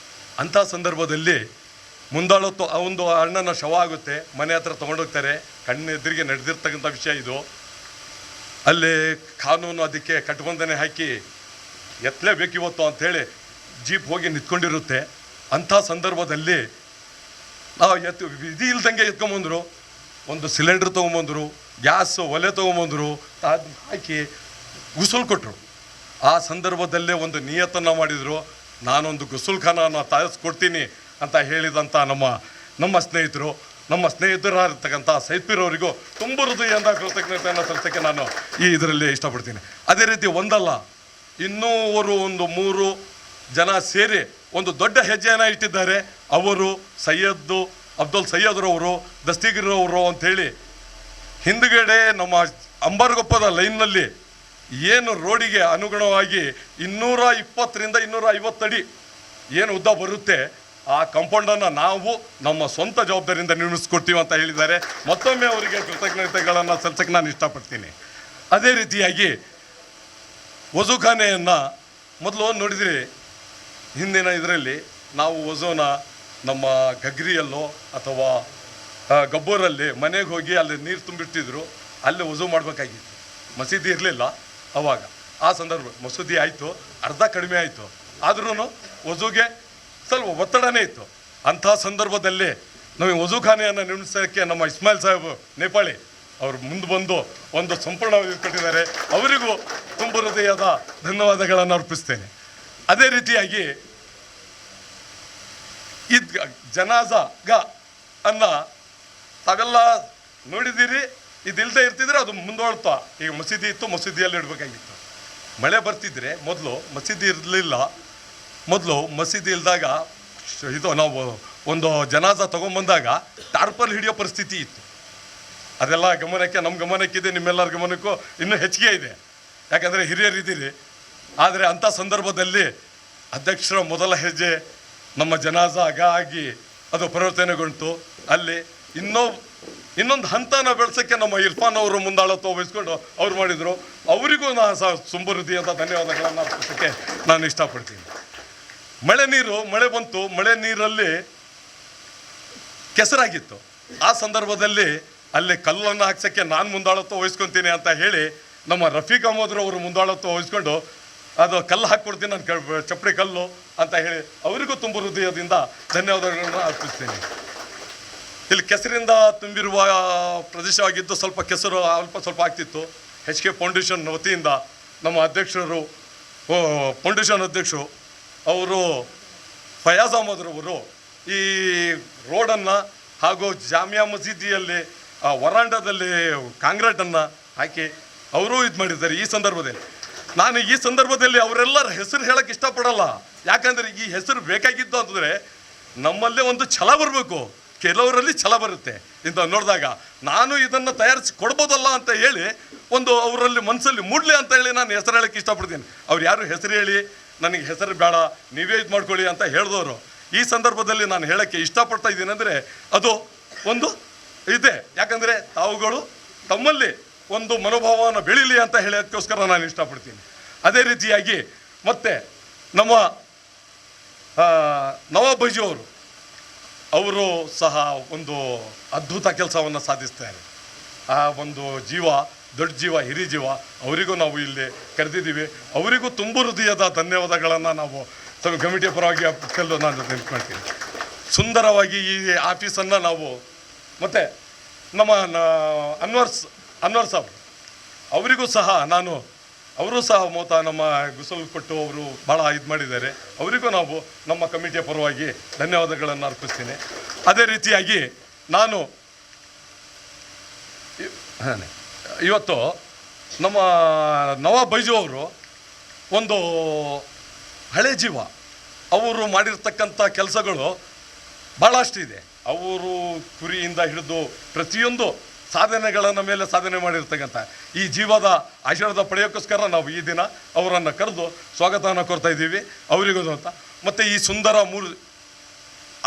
ಅಂಥ ಸಂದರ್ಭದಲ್ಲಿ ಮುಂದಾಳತ್ತು ಆ ಒಂದು ಅಣ್ಣನ ಶವ ಆಗುತ್ತೆ, ಮನೆ ಹತ್ರ ತೊಗೊಂಡೋಗ್ತಾರೆ. ಕಣ್ಣೆದುರಿಗೆ ನಡೆದಿರ್ತಕ್ಕಂಥ ವಿಷಯ ಇದು. ಅಲ್ಲಿ ಕಾನೂನು ಅದಕ್ಕೆ ಕಟ್ಬಂಧನೆ ಹಾಕಿ ಎತ್ತಲೇಬೇಕು ಇವತ್ತು ಅಂಥೇಳಿ ಜೀಪ್ ಹೋಗಿ ನಿಂತ್ಕೊಂಡಿರುತ್ತೆ. ಅಂಥ ಸಂದರ್ಭದಲ್ಲಿ ನಾವು ವಿಧಿ ಇಲ್ದಂಗೆ ಎತ್ಕೊಂಬಂದರು. ಒಂದು ಸಿಲಿಂಡ್ರ್ ತೊಗೊಂಬಂದರು, ಗ್ಯಾಸ್ ಒಲೆ ತೊಗೊಂಬಂದರು, ಅದು ಹಾಕಿ ಗುಸುಲ್ ಕೊಟ್ಟರು. ಆ ಸಂದರ್ಭದಲ್ಲೇ ಒಂದು ನಿಯತನ್ನು ಮಾಡಿದರು, ನಾನೊಂದು ಗುಸುಲ್ಖಾನ ತರಿಸ್ಕೊಡ್ತೀನಿ ಅಂತ ಹೇಳಿದಂಥ ನಮ್ಮ ಸ್ನೇಹಿತರಾಗಿರ್ತಕ್ಕಂಥ ಸೈದ್ಪೀರವರಿಗೂ ತುಂಬ ಹೃದಯದಿಂದ ಕೃತಜ್ಞತೆಯನ್ನು ಸಲ್ಲಿಸೋಕ್ಕೆ ನಾನು ಈ ಇದರಲ್ಲಿ ಇಷ್ಟಪಡ್ತೀನಿ. ಅದೇ ರೀತಿ ಒಂದಲ್ಲ, ಇನ್ನೂವರು ಒಂದು 3 ಜನ ಸೇರಿ ಒಂದು ದೊಡ್ಡ ಹೆಜ್ಜೆಯನ್ನು ಇಟ್ಟಿದ್ದಾರೆ. ಅವರು ಅಬ್ದುಲ್ ಸೈಯದ್ರವರು, ದಸ್ತಿಗಿರವರು ಅಂಥೇಳಿ ಹಿಂದುಗಡೆ ನಮ್ಮ ಅಂಬಾರ್ಗೊಪ್ಪದ ಲೈನ್ನಲ್ಲಿ ಏನು ರೋಡಿಗೆ ಅನುಗುಣವಾಗಿ 220ರಿಂದ 250 ಅಡಿ ಏನು ಉದ್ದ ಬರುತ್ತೆ, ಆ ಕಾಂಪೌಂಡನ್ನು ನಾವು ನಮ್ಮ ಸ್ವಂತ ಜವಾಬ್ದಾರಿಯಿಂದ ನಿರ್ಮಿಸ್ಕೊಡ್ತೀವಿ ಅಂತ ಹೇಳಿದ್ದಾರೆ. ಮತ್ತೊಮ್ಮೆ ಅವರಿಗೆ ಕೃತಜ್ಞತೆಗಳನ್ನು ಸಲ್ಲಿಸಕ್ಕೆ ನಾನು ಇಷ್ಟಪಡ್ತೀನಿ. ಅದೇ ರೀತಿಯಾಗಿ ವಜೂಖಾನೆಯನ್ನು ಮೊದಲು ನೋಡಿದ್ರಿ, ಹಿಂದಿನ ಇದರಲ್ಲಿ ನಾವು ವಜೂನ ನಮ್ಮ ಗಗ್ರಿಯಲ್ಲೋ ಅಥವಾ ಗಬ್ಬೂರಲ್ಲಿ ಮನೆಗೆ ಹೋಗಿ ಅಲ್ಲಿ ನೀರು ತುಂಬಿಟ್ಟಿದ್ರು, ಅಲ್ಲಿ ವಜೂ ಮಾಡಬೇಕಾಗಿತ್ತು. ಮಸೀದಿ ಇರಲಿಲ್ಲ ಅವಾಗ. ಆ ಸಂದರ್ಭ ಮಸೂದಿ ಆಯಿತು, ಅರ್ಧ ಕಡಿಮೆ ಆಯಿತು, ಆದ್ರೂ ವಜೂಗೆ ಸ್ವಲ್ಪ ಒತ್ತಡನೇ ಇತ್ತು. ಅಂಥ ಸಂದರ್ಭದಲ್ಲಿ ನಮಗೆ ವಜೂಖಾನೆಯನ್ನು ನಿರ್ಮಿಸೋಕ್ಕೆ ನಮ್ಮ ಇಸ್ಮಾಯಿಲ್ ಸಾಹೇಬ್ ನೇಪಾಳಿ ಅವರು ಮುಂದೆ ಬಂದು ಒಂದು ಸಂಪೂರ್ಣವಾಗಿ ಕೊಟ್ಟಿದ್ದಾರೆ. ಅವರಿಗೂ ತುಂಬ ಹೃದಯದ ಧನ್ಯವಾದಗಳನ್ನು ಅರ್ಪಿಸ್ತೇನೆ. ಅದೇ ರೀತಿಯಾಗಿ ಜನಾಜಾಗ ತಾವೆಲ್ಲ ನೋಡಿದ್ದೀರಿ. ಇದಿಲ್ಲದೆ ಇರ್ತಿದ್ರೆ ಅದು ಮುಂದೋಳ್ತಾ. ಈಗ ಮಸೀದಿ ಇತ್ತು, ಮಸೀದಿಯಲ್ಲಿ ಇಡಬೇಕಾಗಿತ್ತು. ಮಳೆ ಬರ್ತಿದ್ರೆ ಮೊದಲು ಮಸೀದಿ ಇರಲಿಲ್ಲ. ಮೊದಲು ಮಸೀದಿ ಇಲ್ದಾಗ ಇದು ನಾವು ಒಂದು ಜನಾಜ ತೊಗೊಂಬಂದಾಗ ಟಾರ್ಪಲ್ ಹಿಡಿಯೋ ಪರಿಸ್ಥಿತಿ ಇತ್ತು. ಅದೆಲ್ಲ ನಮ್ಮ ಗಮನಕ್ಕಿದೆ, ನಿಮ್ಮೆಲ್ಲರ ಗಮನಕ್ಕೂ ಇನ್ನೂ ಹೆಚ್ಚಿಗೆ ಇದೆ, ಯಾಕಂದರೆ ಹಿರಿಯರಿದ್ದೀರಿ. ಆದರೆ ಅಂಥ ಸಂದರ್ಭದಲ್ಲಿ ಅಧ್ಯಕ್ಷರ ಮೊದಲ ಹೆಜ್ಜೆ ನಮ್ಮ ಜನಾಜ ಆಗಿ ಅದು ಪರಿವರ್ತನೆಗೊಂಡು ಅಲ್ಲಿ ಇನ್ನೊಂದು ಹಂತನ ಬೆಳೆಸೋಕ್ಕೆ ನಮ್ಮ ಇರ್ಫಾನ್ ಅವರು ಮುಂದಾಳತ್ವ ವಹಿಸ್ಕೊಂಡು ಅವ್ರು ಮಾಡಿದರು. ಅವರಿಗೂ ನಾನು ಸುಂಬೃದ್ಧಿ ಅಂತ ಧನ್ಯವಾದಗಳನ್ನು ಅರ್ಪಿಸೋಕ್ಕೆ ನಾನು ಇಷ್ಟಪಡ್ತೀನಿ. ಮಳೆ ಬಂತು, ಮಳೆ ನೀರಲ್ಲಿ ಕೆಸರಾಗಿತ್ತು. ಆ ಸಂದರ್ಭದಲ್ಲಿ ಅಲ್ಲಿ ಕಲ್ಲನ್ನು ಹಾಕ್ಸೋಕ್ಕೆ ನಾನು ಮುಂದಾಳತ್ವ ವಹಿಸ್ಕೊತೀನಿ ಅಂತ ಹೇಳಿ ನಮ್ಮ ರಫೀಕ್ ಅಹಮದ್ ಅವರು ಮುಂದಾಳತ್ವ ವಹಿಸ್ಕೊಂಡು ಅದು ಕಲ್ಲು ಹಾಕ್ಕೊಡ್ತೀನಿ, ನಾನು ಚಪ್ಪಡಿ ಕಲ್ಲು ಅಂತ ಹೇಳಿ ಅವರಿಗೂ ತುಂಬ ಹೃದಯದಿಂದ ಧನ್ಯವಾದಗಳನ್ನು ಅರ್ಪಿಸ್ತೀನಿ. ಇಲ್ಲಿ ಕೆಸರಿಂದ ತುಂಬಿರುವ ಪ್ರದೇಶವಾಗಿದ್ದು ಸ್ವಲ್ಪ ಕೆಸರು ಸ್ವಲ್ಪ ಆಗ್ತಿತ್ತು. HK ಫೌಂಡೇಶನ್ ವತಿಯಿಂದ ನಮ್ಮ ಅಧ್ಯಕ್ಷರು, ಫೌಂಡೇಶನ್ ಅಧ್ಯಕ್ಷರು ಅವರು ಫಯಾಜ್ ಅಹಮದ್ರವರು ಈ ರೋಡನ್ನು ಹಾಗೂ ಜಾಮಿಯಾ ಮಸೀದಿಯಲ್ಲಿ ವರಾಂಡದಲ್ಲಿ ಕಾಂಕ್ರೀಟನ್ನು ಹಾಕಿ ಅವರೂ ಇದು ಮಾಡಿದ್ದಾರೆ. ಈ ಸಂದರ್ಭದಲ್ಲಿ ಅವರೆಲ್ಲರ ಹೆಸರು ಹೇಳಕ್ಕೆ ಇಷ್ಟಪಡಲ್ಲ. ಯಾಕಂದರೆ ಈ ಹೆಸರು ಬೇಕಾಗಿದ್ದು ಅಂತಂದರೆ ನಮ್ಮಲ್ಲೇ ಒಂದು ಛಲ ಬರಬೇಕು. ಕೆಲವರಲ್ಲಿ ಛಲ ಬರುತ್ತೆ ಇಂಥ ನೋಡಿದಾಗ. ನಾನು ಇದನ್ನು ತಯಾರಿಸಿ ಕೊಡ್ಬೋದಲ್ಲ ಅಂತ ಹೇಳಿ ಒಂದು ಅವರಲ್ಲಿ ಮನಸ್ಸಲ್ಲಿ ಮೂಡಲಿ ಅಂತ ಹೇಳಿ ನಾನು ಹೆಸರು ಹೇಳೋಕ್ಕೆ ಇಷ್ಟಪಡ್ತೀನಿ. ಅವ್ರು ಯಾರು ಹೆಸರು ಹೇಳಿ ನನಗೆ ಹೆಸರು ಬೇಡ, ನೀವೇ ಇದು ಮಾಡ್ಕೊಳ್ಳಿ ಅಂತ ಹೇಳಿದವರು. ಈ ಸಂದರ್ಭದಲ್ಲಿ ನಾನು ಹೇಳೋಕ್ಕೆ ಇಷ್ಟಪಡ್ತಾ ಇದ್ದೀನಿ ಅಂದರೆ ಅದು ಒಂದು ಇದೆ. ಯಾಕಂದರೆ ತಾವುಗಳು ತಮ್ಮಲ್ಲಿ ಒಂದು ಮನೋಭಾವವನ್ನು ಬೆಳೀಲಿ ಅಂತ ಹೇಳೋದಕ್ಕೋಸ್ಕರ ನಾನು ಇಷ್ಟಪಡ್ತೀನಿ. ಅದೇ ರೀತಿಯಾಗಿ ಮತ್ತೆ ನಮ್ಮ ನವಾಬ್ ಬೈಜಿ ಅವರು ಸಹ ಒಂದು ಅದ್ಭುತ ಕೆಲಸವನ್ನು ಸಾಧಿಸ್ತಾರೆ. ಆ ಒಂದು ದೊಡ್ಡ ಜೀವ, ಹಿರಿ ಜೀವ, ಅವರಿಗೂ ನಾವು ಇಲ್ಲಿ ಕರೆದಿದ್ದೀವಿ. ಅವರಿಗೂ ತುಂಬ ಹೃದಯದ ಧನ್ಯವಾದಗಳನ್ನು ನಾವು ಕಮಿಟಿಯ ಪರವಾಗಿ ನಾನು ನೆನ್ಸ್ಕೊಳ್ತೀನಿ. ಸುಂದರವಾಗಿ ಈ ಆಫೀಸನ್ನು ನಾವು ಮತ್ತು ನಮ್ಮ ಅನ್ವರ್ ಸಾಬ್ ಅವರಿಗೂ ಸಹ ಅವರು ಸಹ ನಮ್ಮ ಗುಸಲ್ ಕೊಟ್ಟು ಅವರು ಭಾಳ ಇದು ಮಾಡಿದ್ದಾರೆ. ಅವರಿಗೂ ನಾವು ನಮ್ಮ ಕಮಿಟಿಯ ಪರವಾಗಿ ಧನ್ಯವಾದಗಳನ್ನು ಅರ್ಪಿಸ್ತೀನಿ. ಅದೇ ರೀತಿಯಾಗಿ ನಾನು ಇವತ್ತು ನಮ್ಮ ನವಾಬ್ ಬೈಜು ಅವರು ಒಂದು ಹಳೆ ಜೀವ, ಅವರು ಮಾಡಿರ್ತಕ್ಕಂಥ ಕೆಲಸಗಳು ಭಾಳಷ್ಟು ಇದೆ. ಅವರು ಕುರಿಯಿಂದ ಹಿಡಿದು ಪ್ರತಿಯೊಂದು ಸಾಧನೆಗಳನ್ನು ಮೇಲೆ ಸಾಧನೆ ಮಾಡಿರ್ತಕ್ಕಂಥ ಈ ಜೀವದ ಆಶೀರ್ವಾದ ಪಡೆಯೋಕ್ಕೋಸ್ಕರ ನಾವು ಈ ದಿನ ಅವರನ್ನು ಕರೆದು ಸ್ವಾಗತವನ್ನು ಕೊಡ್ತಾ ಇದ್ದೀವಿ. ಅವರಿಗೂ ಅಂತ ಮತ್ತು ಈ ಸುಂದರ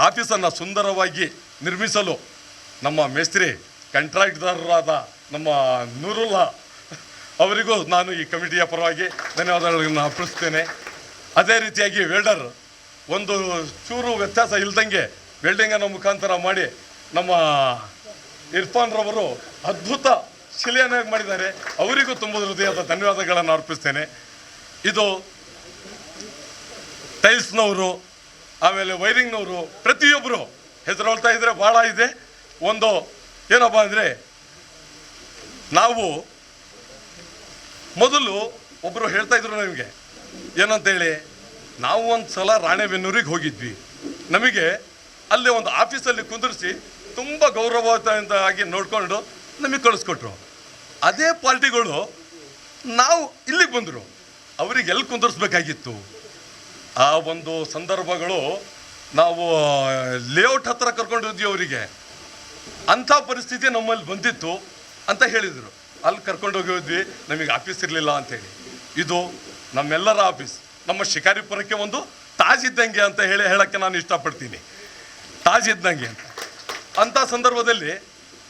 ಆಫೀಸನ್ನು ಸುಂದರವಾಗಿ ನಿರ್ಮಿಸಲು ನಮ್ಮ ಮೇಸ್ತ್ರಿ ಕಾಂಟ್ರಾಕ್ಟ್ದಾರರಾದ ನಮ್ಮ ನೂರುಲ್ಲಾ ಅವರಿಗೂ ನಾನು ಈ ಕಮಿಟಿಯ ಪರವಾಗಿ ಧನ್ಯವಾದಗಳನ್ನು ಅರ್ಪಿಸ್ತೇನೆ. ಅದೇ ರೀತಿಯಾಗಿ ವೆಲ್ಡರ್ ಒಂದು ಚೂರು ವ್ಯತ್ಯಾಸ ಇಲ್ದಂಗೆ ವೆಲ್ಡಿಂಗನ್ನು ಮುಖಾಂತರ ಮಾಡಿ ನಮ್ಮ ಇರ್ಫಾನ್ ರವರು ಅದ್ಭುತ ಶಿಲೆಯನ್ನಾಗಿ ಮಾಡಿದ್ದಾರೆ. ಅವರಿಗೂ ತುಂಬ ಹೃದಯದ ಧನ್ಯವಾದಗಳನ್ನು ಅರ್ಪಿಸ್ತೇನೆ. ಇದು ಟೈಲ್ಸ್ನವರು, ಆಮೇಲೆ ವೈರಿಂಗ್ನವರು ಪ್ರತಿಯೊಬ್ಬರು ಹೆಸರು ಇದ್ದರೆ ಭಾಳ ಇದೆ. ಒಂದು ಏನಪ್ಪ ಅಂದರೆ, ನಾವು ಮೊದಲು ಒಬ್ಬರು ಹೇಳ್ತಾ ಇದ್ರು ನಮಗೆ ಏನಂತೇಳಿ, ನಾವು ಒಂದು ಸಲ ರಾಣೆಬೆನ್ನೂರಿಗೆ ಹೋಗಿದ್ವಿ. ನಮಗೆ ಅಲ್ಲಿ ಒಂದು ಆಫೀಸಲ್ಲಿ ಕುಂದಿರಿಸಿ ತುಂಬ ಗೌರವಯುತವಾಗಿ ನೋಡಿಕೊಂಡು ನಮಗೆ ಕಳಿಸ್ಕೊಟ್ರು. ಅದೇ ಪಾರ್ಟಿಗಳು ನಾವು ಇಲ್ಲಿಗೆ ಬಂದರು, ಅವ್ರಿಗೆ ಎಲ್ಲಿ ಕುಂದಿರಿಸ್ಬೇಕಾಗಿತ್ತು? ಆ ಒಂದು ಸಂದರ್ಭಗಳು ನಾವು ಲೇಔಟ್ ಹತ್ರ ಕರ್ಕೊಂಡಿದ್ವಿ ಅವರಿಗೆ. ಅಂಥ ಪರಿಸ್ಥಿತಿ ನಮ್ಮಲ್ಲಿ ಬಂದಿತ್ತು ಅಂತ ಹೇಳಿದರು. ಅಲ್ಲಿ ಕರ್ಕೊಂಡೋಗಿ ಹೋದ್ವಿ, ನಮಗೆ ಆಫೀಸ್ ಇರಲಿಲ್ಲ ಅಂಥೇಳಿ. ಇದು ನಮ್ಮೆಲ್ಲರ ಆಫೀಸ್. ನಮ್ಮ ಶಿಕಾರಿಪುರಕ್ಕೆ ಒಂದು ತಾಜ್ ಇದ್ದಂಗೆ ಅಂತ ಹೇಳೋಕ್ಕೆ ನಾನು ಇಷ್ಟಪಡ್ತೀನಿ. ತಾಜ್ ಇದ್ದಂಗೆ ಅಂತ. ಅಂಥ ಸಂದರ್ಭದಲ್ಲಿ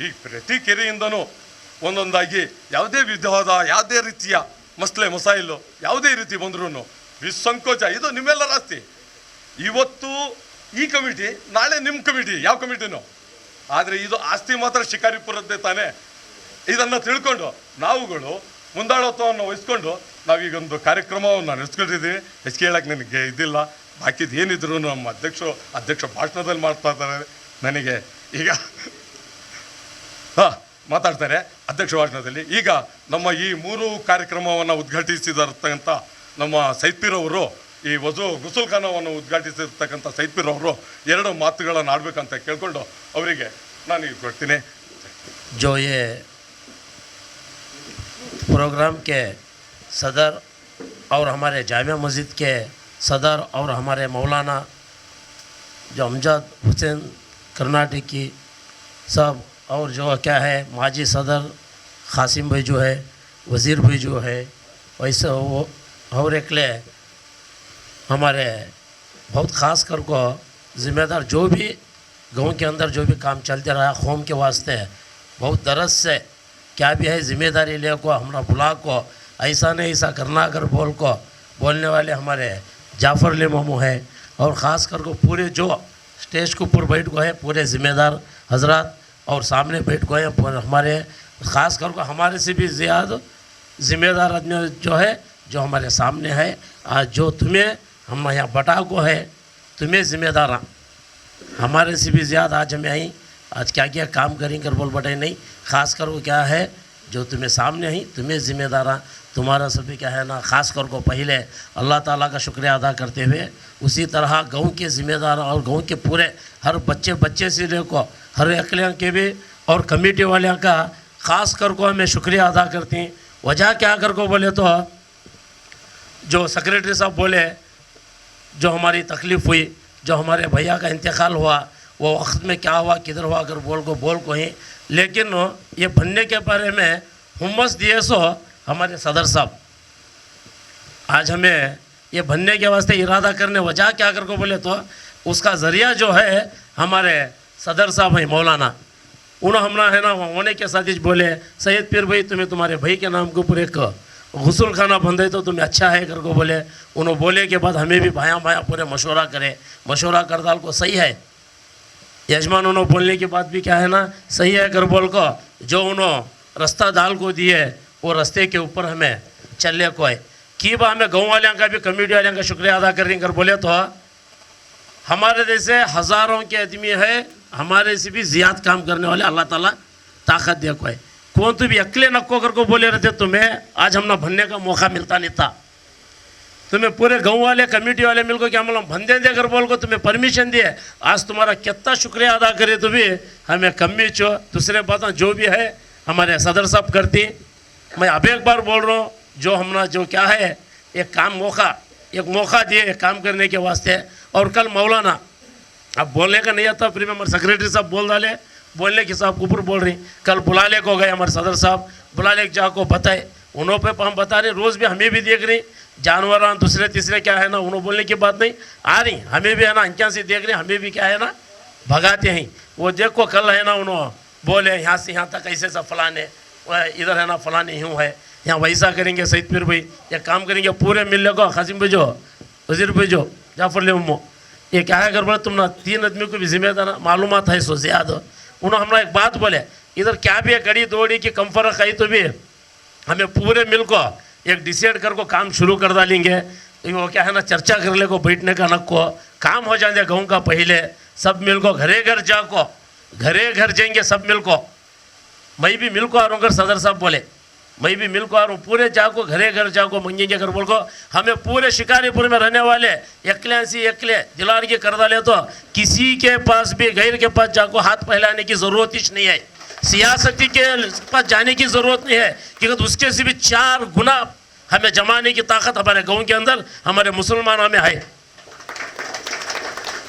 ಈ ಪ್ರತಿ ಕೆರೆಯಿಂದನೂ ಒಂದೊಂದಾಗಿ ಯಾವುದೇ ವಿಧವಾದ ಯಾವುದೇ ರೀತಿಯ ಮಸಾಯಿಲು ಯಾವುದೇ ರೀತಿ ಬಂದ್ರೂ ನಿಸ್ಸಂಕೋಚ, ಇದು ನಿಮ್ಮೆಲ್ಲರ ಆಸ್ತಿ. ಇವತ್ತು ಈ ಕಮಿಟಿ, ನಾಳೆ ನಿಮ್ಮ ಕಮಿಟಿ, ಯಾವ ಕಮಿಟಿನೋ, ಆದರೆ ಇದು ಆಸ್ತಿ ಮಾತ್ರ ಶಿಕಾರಿಪುರದ್ದೇ ತಾನೇ. ಇದನ್ನು ತಿಳ್ಕೊಂಡು ನಾವುಗಳು ಮುಂದಾಳತ್ವವನ್ನು ವಹಿಸ್ಕೊಂಡು ನಾವೀಗೊಂದು ಕಾರ್ಯಕ್ರಮವನ್ನು ನಡೆಸ್ಕೊಂಡಿದ್ದೀವಿ. ಹೆಚ್ಚಿಗೆ ಹೇಳಕ್ಕೆ ನನಗೆ ಇದಿಲ್ಲ. ಬಾಕಿದು ಏನಿದ್ರು ನಮ್ಮ ಅಧ್ಯಕ್ಷ ಭಾಷಣದಲ್ಲಿ ಮಾಡ್ತಾ ಇದ್ದಾರೆ. ನನಗೆ ಈಗ ಮಾತಾಡ್ತಾರೆ ಅಧ್ಯಕ್ಷ ಭಾಷಣದಲ್ಲಿ. ಈಗ ನಮ್ಮ ಈ 3 ಕಾರ್ಯಕ್ರಮವನ್ನು ಉದ್ಘಾಟಿಸಿದಿರ್ತಕ್ಕಂಥ ನಮ್ಮ ಸೈದ್ಪೀರವರು, ಈ ಗುಸುಲ್ಖಾನವನ್ನು ಉದ್ಘಾಟಿಸಿರ್ತಕ್ಕಂಥ ಸೈದ್ಪೀರವರು 2 ಮಾತುಗಳನ್ನು ಆಡಬೇಕಂತ ಕೇಳ್ಕೊಂಡು ಅವರಿಗೆ ನಾನು ಈಗ ಕೊಡ್ತೀನಿ. जो ये प्रोग्राम के सदर और हमारे जामिया मस्जिद के सदर और हमारे मौलाना जो अमजद हुसैन कर्नाटकी सब, और जो क्या है माजी सदर कासिम भाई जो है, वज़ीर भाई जो है, वैसे वो और एक ले हमारे बहुत ख़ास कर को ज़िम्मेदार जो भी गाँव के अंदर जो भी काम चलते रहा कौम के वास्ते बहुत दरस से क्या भी है ज़िम्मेदारी ले को हमारा बुला को ऐसा नहीं ऐसा करना अगर बोलने वाले हमारे जाफ़र ले मामू है। और ख़ास कर को पूरे जो स्टेज के ऊपर बैठ गए हैं पूरे ज़िम्मेदार हजरात, और सामने बैठ गए हैं हमारे ख़ास कर को हमारे से भी ज़्यादा ज़िम्मेदार आदमी जो है जो हमारे सामने है। आज जो तुम्हें हम यहाँ बटा को है, तुम्हें ज़िम्मेदार हमारे से भी ज़्यादा आज हमें आई आज क्या क्या काम करेंगे कर बोल बटे नहीं। ख़ास कर वो क्या है जो तुम्हें सामने ही तुम्हें ज़िम्मेदार तुम्हारा सभी क्या है ना। ख़ास कर को पहले अल्लाह ताला का शुक्रिया अदा करते हुए उसी तरह गाँव के ज़िम्मेदार और गाँव के पूरे हर बच्चे से लेकर हर अकलियाँ के भी और कमेटी वाले का ख़ास कर को हमें शुक्रिया अदा करते हैं। वजह क्या कर को बोले तो जो सेक्रेटरी साहब बोले जो हमारी तकलीफ़ हुई, जो हमारे भैया का इंतकाल हुआ, वो वक्त में क्या हुआ किधर हुआ अगर बोल को ही, लेकिन ये बनने के बारे में हुम्मस दिए सो हमारे सदर साहब आज हमें ये बनने के वास्ते इरादा करने वजह क्या कर को बोले तो उसका ज़रिया जो है हमारे सदर साहब हैं मौलाना। उन्होंने हमने है ना होने के साथ ही बोले सैयद पीर भाई तुम्हें तुम्हारे भाई के नाम के ऊपर एक गुसल खाना बंदे तो तुम्हें अच्छा है कर को बोले। उन्होंने बोले के बाद हमें भी भाया पूरे मशवरा करे, मशवरा करदाल को सही है यजमान उन्होंने बोलने के बाद भी क्या है ना सही है कर बोल को जो उन्होंने रास्ता दाल को दिए वो रास्ते के ऊपर हमें चलने को है कि हमें गाँव वाले का भी कमेटी वाले का शुक्रिया अदा करेंगे कर बोले तो हमारे जैसे हज़ारों के आदमी है, हमारे से भी ज़्यादा काम करने वाले अल्लाह ताला ताकत दे को है। कौन तो भी अकेले नक्को कर को बोले रहते तुम्हें आज हमने बनने का मौका मिलता नहीं था। तुम्हें पूरे गाँव वाले कमेटी वाले मिल को क्या मतलब बंदे दे कर बोल को तुम्हें परमिशन दिए, आज तुम्हारा कितना शुक्रिया अदा करे तो भी हमें कमी चो दूसरे बातें जो भी है हमारे सदर साहब करती। मैं अब एक बार बोल रहा हूँ जो हमने जो क्या है एक मौका दिए एक काम करने के वास्ते। और कल मौलाना अब बोलने का नहीं आता फिर मैं हमारे सेक्रेटरी साहब बोल डाले बोलने के साहब के ऊपर बोल रही, कल बुलाले को गए हमारे सदर साहब बुलाले जा को बताए उन्होंने पे हम बता रहे रोज़ भी हमें भी देख रही जानवर दूसरे तीसरे क्या है ना उन्होंने बोलने की बात नहीं आ रही, हमें भी है ना अंकिया से देख रहे, हमें भी क्या है ना भगाते हैं। वो देखो कल है ना उन्होंने बोले यहाँ से यहाँ तक ऐसे सब फलाने इधर है ना फलाने यूँ है, यहाँ वैसा करेंगे सईद पीर भाई, या काम करेंगे पूरे मिलने को खासिम भेजो, वजीर भेजो, जाफर ले उम्मो, ये क्या है गड़बड़, तुम ना 3 आदमी को भी जिम्मेदार मालूमात है सो ज़्यादा। उन्होंने हमारा एक बात बोले इधर क्या भी है कड़ी दौड़ी की कम फर्क आई तो भी हमें पूरे मिल को एक डिसाइड कर को काम शुरू कर डालेंगे। वो क्या है ना चर्चा कर ले को बैठने का नक को काम हो जाए गाँव का पहले सब मिल को घरे घर जा को घरे घर जाएंगे सब मिल को, मैं भी मिल को आ रहा हूँ सदर साहब बोले मैं भी मिल को आ रहा हूँ, पूरे जाको घरे घर जाको मंगेंगे कर बोल को हमें पूरे शिकारीपुर में रहने वाले एकले दिलार के कर डाले तो किसी के पास भी गैर के पास जाको हाथ फैलाने की ज़रूरत ही नहीं है, सियासती के पास जाने की ज़रूरत नहीं है, क्योंकि उसके से भी 4 गुना हमें जमाने की ताकत हमारे गाँव के अंदर हमारे मुसलमानों में है।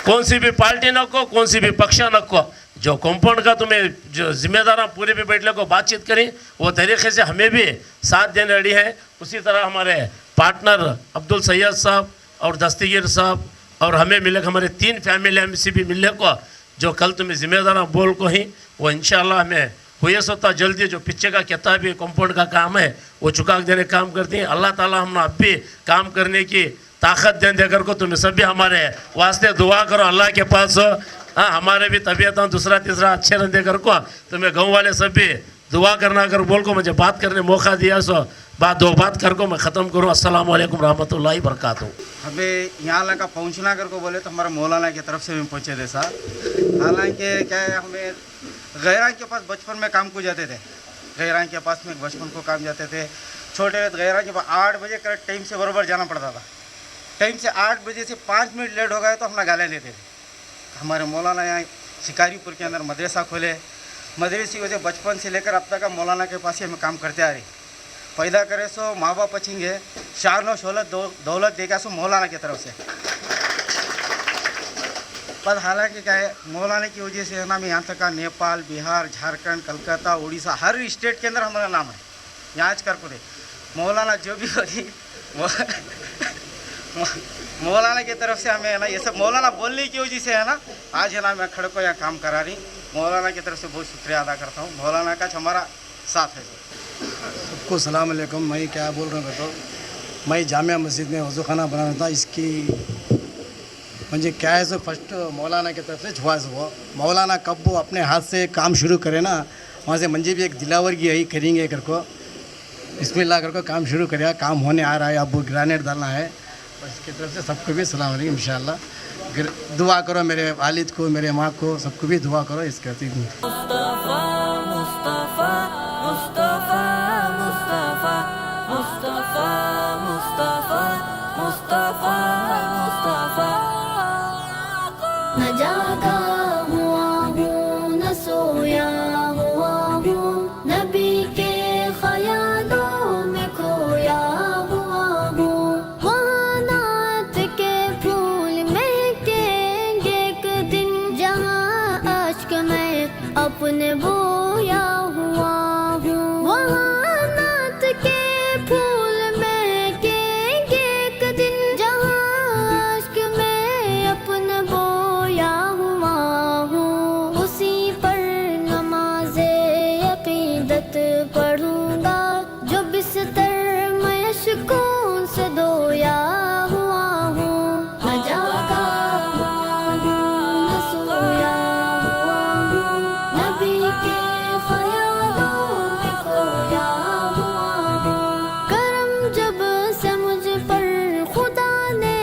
कौन सी भी पार्टी न को कौन सी भी पक्ष न को, जो कंपाउंड का तुम्हें जो जिम्मेदार पूरे भी बैठ ले को बातचीत करें वो तरीके से हमें भी साथ देने रेडी है। उसी तरह हमारे पार्टनर अब्दुल सैयद साहब और दस्तगीर साहब और हमें मिले हमारे 3 फैमिली एमसी भी मिलने को जो कल तुम्हें जिम्मेदार बोल को ही वो इंशाल्लाह हमें हुए सोता जल्दी जो पीछे का किताबी कंपाउंड का काम है वो चुका देने काम करती हैं। अल्लाह ताला हमने अब भी काम करने की ताकत दे देकर को तुम्हें सब भी हमारे वास्ते दुआ करो अल्लाह के पास। हाँ हमारे भी तबीयत दूसरा तीसरा अच्छे रहने कर को तुम्हें गाँव वाले सब भी दुआ करना कर बोल को मुझे बात करने मौका दिया सो बात कर को मैं ख़त्म करूँ। अस्सलाम वालेकुम रहमतुल्लाहि बरकातहू। हमें यहाँ लगा पहुँचना कर को बोले तो हमारा मौलाना की तरफ से भी पहुँचे थे साहब। हालांकि क्या है हमें गैरां के पास बचपन में काम को जाते थे, गैरां के पास में बचपन को काम जाते थे छोटे गैरां के पास 8 बजे करेक्ट टाइम से बराबर जाना पड़ता था। टाइम से 8 बजे से 5 मिनट लेट हो गए तो अपना गाले लेते थे। हमारे मौलाना यहाँ शिकारीपुर के अंदर मदरसा खोले, मदरसे वजह बचपन से लेकर अब तक मौलाना के पास ही हमें काम करते आ रहे। पैदा करे सो माँ बाप बचेंगे, शान व शौलत दौलत देगा सो मौलाना की तरफ से। पर हालांकि क्या है मौलाना की वजह से ना यहाँ तक का नेपाल, बिहार, झारखंड, कलकत्ता, उड़ीसा हर स्टेट के अंदर हमारा नाम है। यहाँ कर को दे मौलाना जो भी होगी मौलाना की तरफ से हमें है ना ये सब मौलाना बोलने की वजह से है ना आज है ना मैं खड़े को यहाँ काम करा रही। मौलाना की तरफ से बहुत शुक्रिया अदा करता हूँ, मौलाना का हमारा साथ है। सबको सलाम अलैकुम। मैं क्या बोल रहा हूँ तो मैं जामिया मस्जिद में वज़ू खाना बनाना था, इसकी मुझे क्या है सो फर्स्ट मौलाना की तरफ से ख्वाहिश हुआ मौलाना कब वो अपने हाथ से काम शुरू करे ना वहाँ से मुझे भी एक दिलावर की यही करेंगे कर को बिस्मिल्लाह कर को काम शुरू करेगा। काम होने आ रहा है, अब वो ग्रेनेड डालना है। बस इसकी तरफ से सबको भी सलाम अलैकुम। इंशाअल्लाह दुआ करो मेरे वालिद को, मेरे माँ को, सबको भी दुआ करो। इस कहती हूँ न जागा हुआ हूँ न सोया हुआ हूँ, नबी के ख्यालों में खोया हुआ हूँ। वहाँ नात के फूल महकेंगे एक दिन, जहाँ अश्क में अपने बोया हुआ हूँ। वहाँ नात के फूल महकेंगे एक दिन, जहाँ अश्क में अपने बोया हुआ हूँ। उसी पर नमाज़े अक़ीदत पढ़ूंगा, जो बिस्तर में अश्कों से धोया हुआ हूँ। न जागा हुआ हूँ न सोया हुआ हूँ, नबी के ख्यालों में खोया हुआ हूँ। करम जब से मुझ पर खुदा ने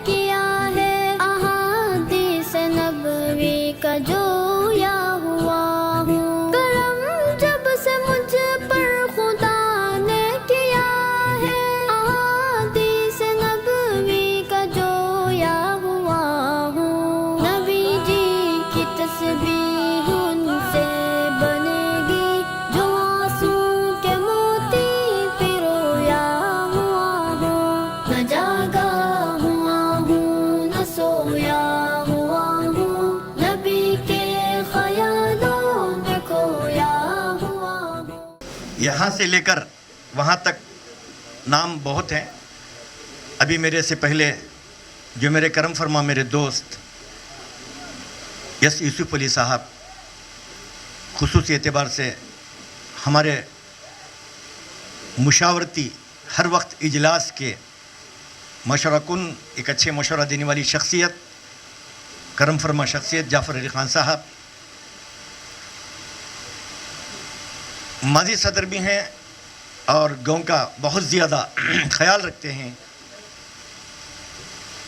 किया है, अहादीस नबवी का जोया हुआ हूँ। करम जब से मुझ पर खुदा ने किया है, अहादीस नबवी का जोया हुआ हूँ। नबी जी की तस्बीह उनसे बनेगी, जो आंसू के मोती पिरोया हुआ हूँ। न जागा हुआ हूँ न सोया हुआ हूँ, नबी के ख्यालों में खोया हुआ हूँ। यहाँ से लेकर वहाँ तक नाम बहुत हैं। अभी मेरे से पहले जो मेरे करम फरमा मेरे दोस्त यस यूसुफ अली साहब खुसूसी एतबार से हमारे मुशावरती हर वक्त इजलास के मशवरा कुन एक अच्छे मशवरा देने वाली शख्सियत करम फरमा शख्सियत जाफ़र अली ख़ान साहब माजी सदर भी हैं और गाँव का बहुत ज़्यादा ख्याल रखते हैं।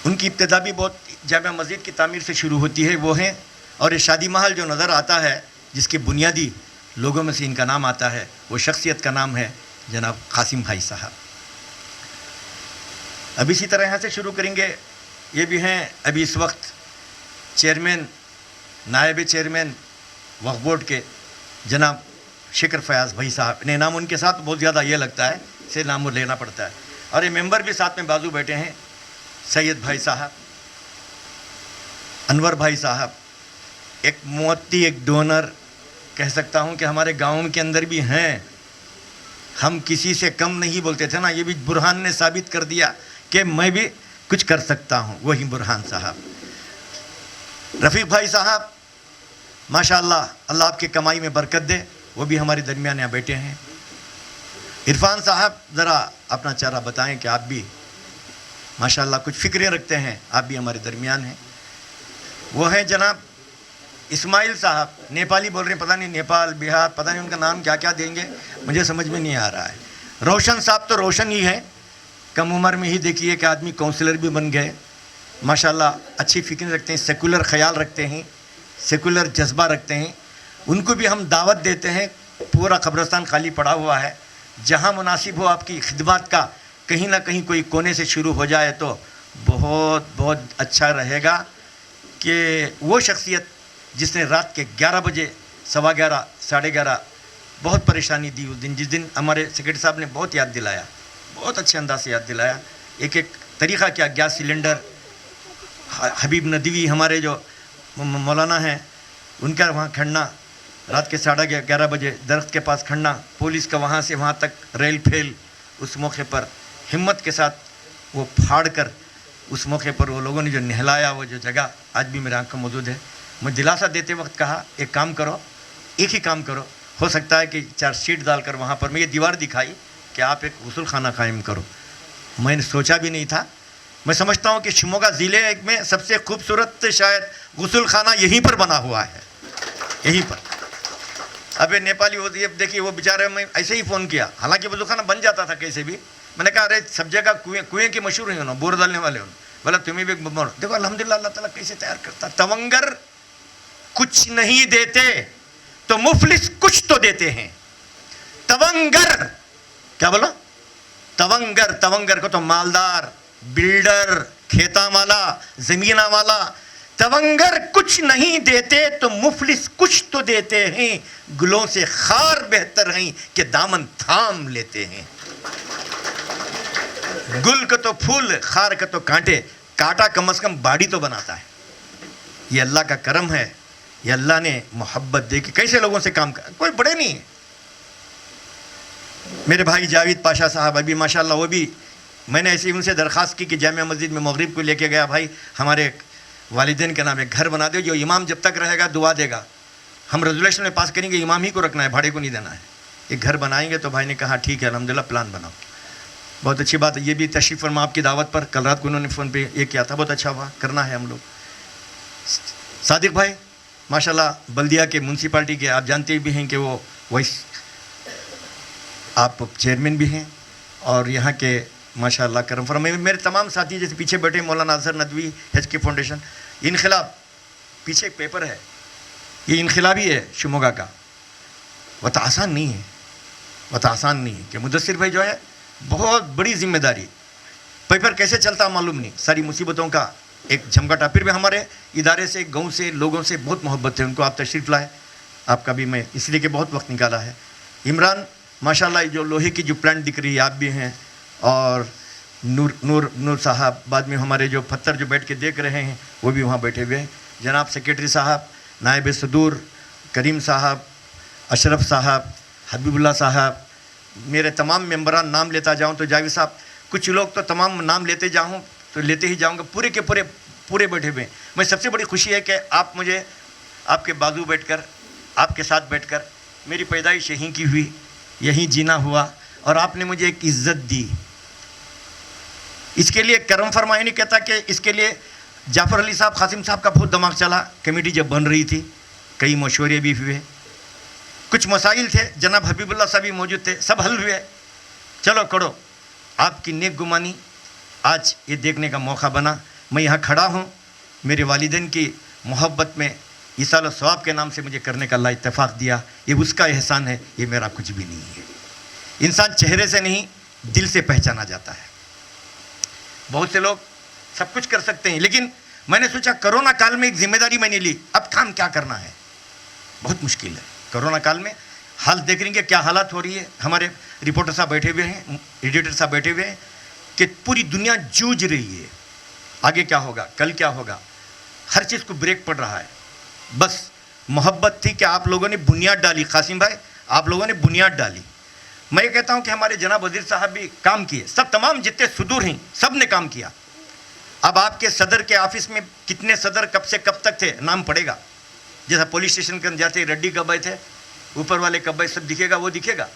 उनकी इब्तिदा भी बहुत जामिया मस्जिद की तामीर से शुरू होती है वो हैं, और ये शादी महल जो नज़र आता है जिसके बुनियादी लोगों में से इनका नाम आता है वो शख्सियत का नाम है जनाब कासिम भाई साहब। अब इसी तरह यहाँ से शुरू करेंगे। ये भी हैं अभी इस वक्त चेयरमैन नायब चेयरमैन वक्फ बोर्ड के जनाब शिकर फयाज़ भाई साहब। इन्हें नाम उनके साथ बहुत ज़्यादा ये लगता है से नाम वो लेना पड़ता है। और ये मेंबर भी साथ में बाजू बैठे हैं सैयद भाई साहब, अनवर भाई साहब, एक मुअत्ती एक डोनर कह सकता हूँ कि हमारे गाँव के अंदर भी हैं। हम किसी से कम नहीं बोलते थे ना, ये भी बुरहान ने साबित कर दिया कि मैं भी कुछ कर सकता हूँ, वही बुरहान साहब। रफ़ीक भाई साहब माशाअल्लाह अल्लाह आपकी कमाई में बरकत दे, वो भी हमारे दरमियान यहाँ बैठे हैं। इरफान साहब ज़रा अपना चेहरा बताएं कि आप भी माशाअल्लाह कुछ फ़िक्रें रखते हैं, आप भी हमारे दरमियान हैं। वो हैं जनाब इस्माइल साहब, नेपाली बोल रहे हैं, पता नहीं नेपाल बिहार पता नहीं उनका नाम क्या क्या देंगे, मुझे समझ में नहीं आ रहा है। रोशन साहब तो रोशन ही है, कम उम्र में ही देखिए कि आदमी काउंसलर भी बन गए। माशाअल्लाह अच्छी फ़िक्र रखते हैं, सेकुलर ख़याल रखते हैं, सेकुलर जज्बा रखते हैं। उनको भी हम दावत देते हैं। पूरा कब्रिस्तान खाली पड़ा हुआ है, जहाँ मुनासिब हो आपकी खिदमत का कहीं ना कहीं कोई कोने से शुरू हो जाए तो बहुत बहुत अच्छा रहेगा। कि वो शख्सियत जिसने रात के 11 बजे 11:15 11:30 बहुत परेशानी दी उस दिन, जिस दिन हमारे सेक्रेटरी साहब ने बहुत याद दिलाया, बहुत अच्छे अंदाज से याद दिलाया। एक एक तरीक़ा क्या, गैस सिलेंडर, हबीब नदवी हमारे जो मौलाना हैं उनका वहाँ खड़ना, रात के 11:30 बजे दरख्त के पास खड़ना, पुलिस का वहाँ से वहाँ तक रेल फेल, उस मौके पर हिम्मत के साथ वो फाड़ कर उस मौके पर वो लोगों ने जो नहलाया, वो जो जगह आज भी मेरे आँख में मौजूद है। मुझे दिलासा देते वक्त कहा एक काम करो, एक ही काम करो, हो सकता है कि 4 शीट डालकर वहाँ पर मैं ये दीवार दिखाई कि आप एक गुस्ल खाना कायम करो। मैंने सोचा भी नहीं था। मैं समझता हूँ कि शिमोगा ज़िले में सबसे खूबसूरत शायद गुस्ल खाना यहीं पर बना हुआ है, यहीं पर। अब ये नेपाली वो ये देखिए वो बेचारे, मैं ऐसे ही फ़ोन किया, हालांकि वज़ू खाना बन जाता था कैसे भी। मैंने कहा अरे सब जगह कुएँ के मशहूर हैं, बोर डालने वाले हो, बोला तुम्हें भी देखो अल्हम्दुलिल्लाह अल्लाह ताला कैसे तैयार करता। तवंगर कुछ नहीं देते तो मुफलिस कुछ तो देते हैं। तवंगर क्या बोला, तवंगर, तवंगर को तो मालदार, बिल्डर, खेता वाला, ज़मीना वाला। तवंगर कुछ नहीं देते तो मुफलिस कुछ तो देते हैं। गुलों से खार बेहतर हैं कि दामन थाम लेते हैं। गुल का तो फूल, खार का तो कांटे, कांटा कम से कम बाड़ी तो बनाता है। ये अल्लाह का करम है, ये अल्लाह ने मोहब्बत दे के कैसे लोगों से काम कर, कोई बड़े नहीं है। मेरे भाई जावेद पाशा साहब अभी माशाल्लाह, वो भी मैंने ऐसे ही उनसे दरख्वास्त की कि जामिया मस्जिद में मगरिब को लेके गया, भाई हमारे वालिदैन के नाम एक घर बना दो, जो इमाम जब तक रहेगा दुआ देगा, हम रेजोल्यूशन में पास करेंगे इमाम ही को रखना है, भाड़े को नहीं देना है। एक घर बनाएंगे तो भाई ने कहा ठीक है अल्हम्दुलिल्लाह प्लान बनाओ। बहुत अच्छी बात है, ये भी तशरीफ़ फरमा आपकी दावत पर, कल रात को उन्होंने फ़ोन पे ये किया था, बहुत अच्छा हुआ, करना है हम लोग। सादिक भाई माशाल्लाह बल्दिया के म्यूनसिपाल्टी के आप जानते भी हैं कि वो वाइस आप चेयरमैन भी हैं, और यहाँ के माशाल्लाह करम फरमा। मेरे तमाम साथी जैसे पीछे बैठे मौलाना अजहर नदवी HK फाउंडेशन, इनखिलाब पीछे एक पेपर है, ये इनखिलाबी है शिमोगा का। वह तो आसान नहीं है, वह तो आसान नहीं है कि मुदस्सिर भाई जो है बहुत बड़ी जिम्मेदारी, पेपर कैसे चलता मालूम नहीं, सारी मुसीबतों का एक झमघटा। फिर भी हमारे इदारे से, गाँव से, लोगों से बहुत मोहब्बत है, उनको आप तशरीफ़ लाए, आपका भी मैं इसलिए कि बहुत वक्त निकाला है। इमरान माशाल्लाह जो लोहे की जो प्लांट दिख रही है आप भी हैं, और नूर साहब, बाद में हमारे जो पत्थर जो बैठ के देख रहे हैं वो भी वहाँ बैठे हुए हैं। जनाब सेक्रेटरी साहब, नायब सदूर करीम साहब, अशरफ साहब, हबीबुल्लाह साहब, मेरे तमाम मेंबरान नाम लेता जाऊँ तो जावेद साहब कुछ लोग तो तमाम नाम लेते जाऊँ तो लेते ही जाऊँगा, पूरे के पूरे बैठे हुए हैं। मैं सबसे बड़ी खुशी है कि आप मुझे आपके बाजू बैठकर, आपके साथ बैठकर, मेरी पैदाइश यहीं की हुई, यहीं जीना हुआ और आपने मुझे एक इज़्ज़त दी। इसके लिए करम फरमाया नहीं कहता कि इसके लिए जाफ़र अली साहब, कासिम साहब का बहुत दिमाग चला। कमेटी जब बन रही थी कई मशवरे भी हुए, कुछ मसाइल थे, जनाब हबीबुल्लाह साहब भी मौजूद थे, सब हल हुए। चलो करो, आपकी नेक गुमानी आज ये देखने का मौका बना। मैं यहाँ खड़ा हूँ, मेरे वालिदैन की मोहब्बत में ईसाल और सवाब के नाम से मुझे करने का अल्लाह इत्तेफाक दिया, ये उसका एहसान है, ये मेरा कुछ भी नहीं है। इंसान चेहरे से नहीं दिल से पहचाना जाता है। बहुत से लोग सब कुछ कर सकते हैं, लेकिन मैंने सोचा कोरोना काल में एक जिम्मेदारी मैंने ली, अब काम क्या करना है, बहुत मुश्किल है। कोरोना काल में हाल देख रही है क्या हालात हो रही है। हमारे रिपोर्टर साहब बैठे हुए हैं, एडिटर साहब बैठे हुए हैं कि पूरी दुनिया जूझ रही है, आगे क्या होगा, कल क्या होगा, हर चीज़ को ब्रेक पड़ रहा है। बस मोहब्बत थी कि आप लोगों ने बुनियाद डाली, कासिम भाई आप लोगों ने बुनियाद डाली। मैं ये कहता हूँ कि हमारे जनाब वज़ीर साहब भी काम किए, सब तमाम जितने सुदूर हैं सब ने काम किया। अब आपके सदर के ऑफिस में कितने सदर कब से कब तक थे नाम पड़ेगा, जैसा पुलिस स्टेशन के अंदर जाते रेड्डी कब्बे थे, ऊपर वाले कब्बे सब दिखेगा, वो दिखेगा।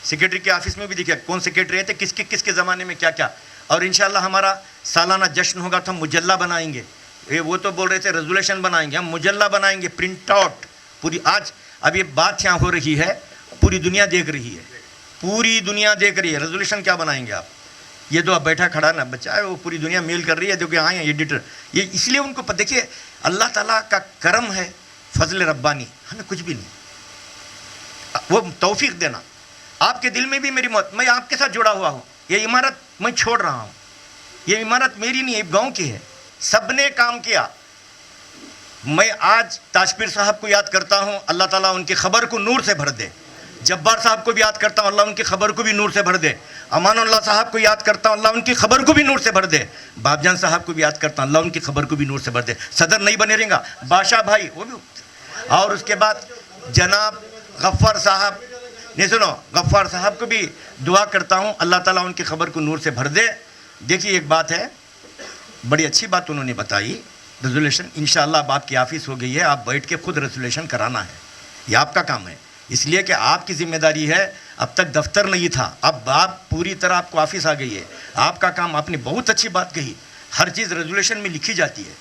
सेक्रेटरी के ऑफिस में भी दिखेगा कौन सेक्रेटरी थे, किसके ज़माने में क्या क्या। और इंशाल्लाह हमारा सालाना जश्न होगा तो हम मुजल्ला बनाएंगे। ये वो तो बोल रहे थे रेजोल्यूशन बनाएंगे, हम मुजल्ला बनाएंगे, प्रिंट आउट पूरी। आज अब ये बात यहाँ हो रही है, पूरी दुनिया देख रही है, पूरी दुनिया देख रही है। रेजोल्यूशन क्या बनाएंगे आप, ये तो अब बैठा खड़ा ना बच्चा है, वो पूरी दुनिया मेल कर रही है, जो कि आए हैं एडिटर, ये इसलिए उनको देखिए अल्लाह ताला का करम है, फजल रब्बानी, हमें कुछ भी नहीं, वो तौफीक देना। आपके दिल में भी मेरी मौत, मैं आपके साथ जुड़ा हुआ हूँ। ये इमारत मैं छोड़ रहा हूँ, ये इमारत मेरी नहीं है, गांव की है, सबने काम किया। मैं आज ताजपीर साहब को याद करता हूँ, अल्लाह ताला उनकी खबर को नूर से भर दे। जब्बार साहब को भी याद करता हूँ, अल्लाह उनकी खबर को भी नूर से भर दे। अमानुल्लाह साहब को याद करता हूँ, अल्लाह उनकी खबर को भी नूर से भर दे। बाबजान साहब को भी याद करता हूँ, अल्लाह उनकी खबर को भी नूर से भर दे। सदर नहीं बने रहेगा, बादशाह भाई वो भी। और उसके बाद जनाब गफ्फार साहब, नहीं सुनो, गफ्फार साहब को भी दुआ करता हूँ, अल्लाह ताला उनकी खबर को नूर से भर दे। देखिए एक बात है, बड़ी अच्छी बात उन्होंने बताई, रेजोल्यूशन इंशाअल्लाह अब आपकी ऑफिस हो गई है, आप बैठ के खुद रेजोल्यूशन कराना है, ये आपका काम है, इसलिए कि आपकी जिम्मेदारी है। अब तक दफ्तर नहीं था, अब आप पूरी तरह आपको ऑफिस आ गई है, आपका काम। आपने बहुत अच्छी बात कही, हर चीज़ रेजोल्यूशन में लिखी जाती है,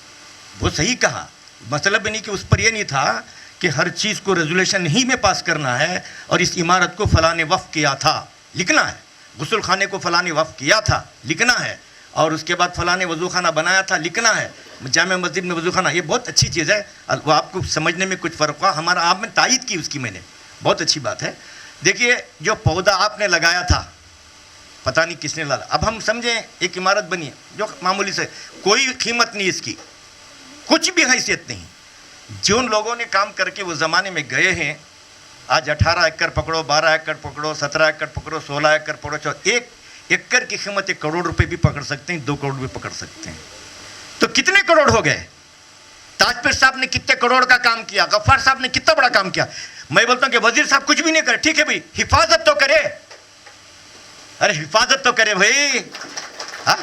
वो सही कहा। मतलब नहीं कि उस पर यह नहीं था कि हर चीज़ को रेजोल्यूशन ही में पास करना है और इस इमारत को फ़लाँ ने वफ़ किया था, लिखना है। गुस्ल खाने को फ़लाँ ने वफ़ किया था, लिखना है। और उसके बाद फ़लाँ ने वज़ू खाना बनाया था, लिखना है। जामे मस्जिद में वज़ू खाना, ये बहुत अच्छी चीज़ है, वो आपको समझने में कुछ फ़र्क हुआ, हमारा आप में तायद की उसकी मैंने, बहुत अच्छी बात है। देखिए जो पौधा आपने लगाया था, पता नहीं किसने लगाया, अब हम समझें एक इमारत बनी है जो मामूली से, कोई कीमत नहीं इसकी, कुछ भी हैसियत नहीं। जिन लोगों ने काम करके वो ज़माने में गए हैं, आज 18 एकड़ पकड़ो, 12 एकड़ पकड़ो, 17 एकड़ पकड़ो, 16 एकड़ पकड़ो, एक एकड़ की कीमत 1 करोड़ रुपए भी पकड़ सकते हैं, 2 करोड़ भी पकड़ सकते हैं। तो कितने करोड़ हो गए? ताजपीर साहब ने कितने करोड़ का काम किया, गफ्फार साहब ने कितना बड़ा काम किया। मैं बोलता हूं कि वजीर साहब कुछ भी नहीं करे, ठीक है भाई, हिफाजत तो करे, अरे हिफाजत तो करे भाई, हाँ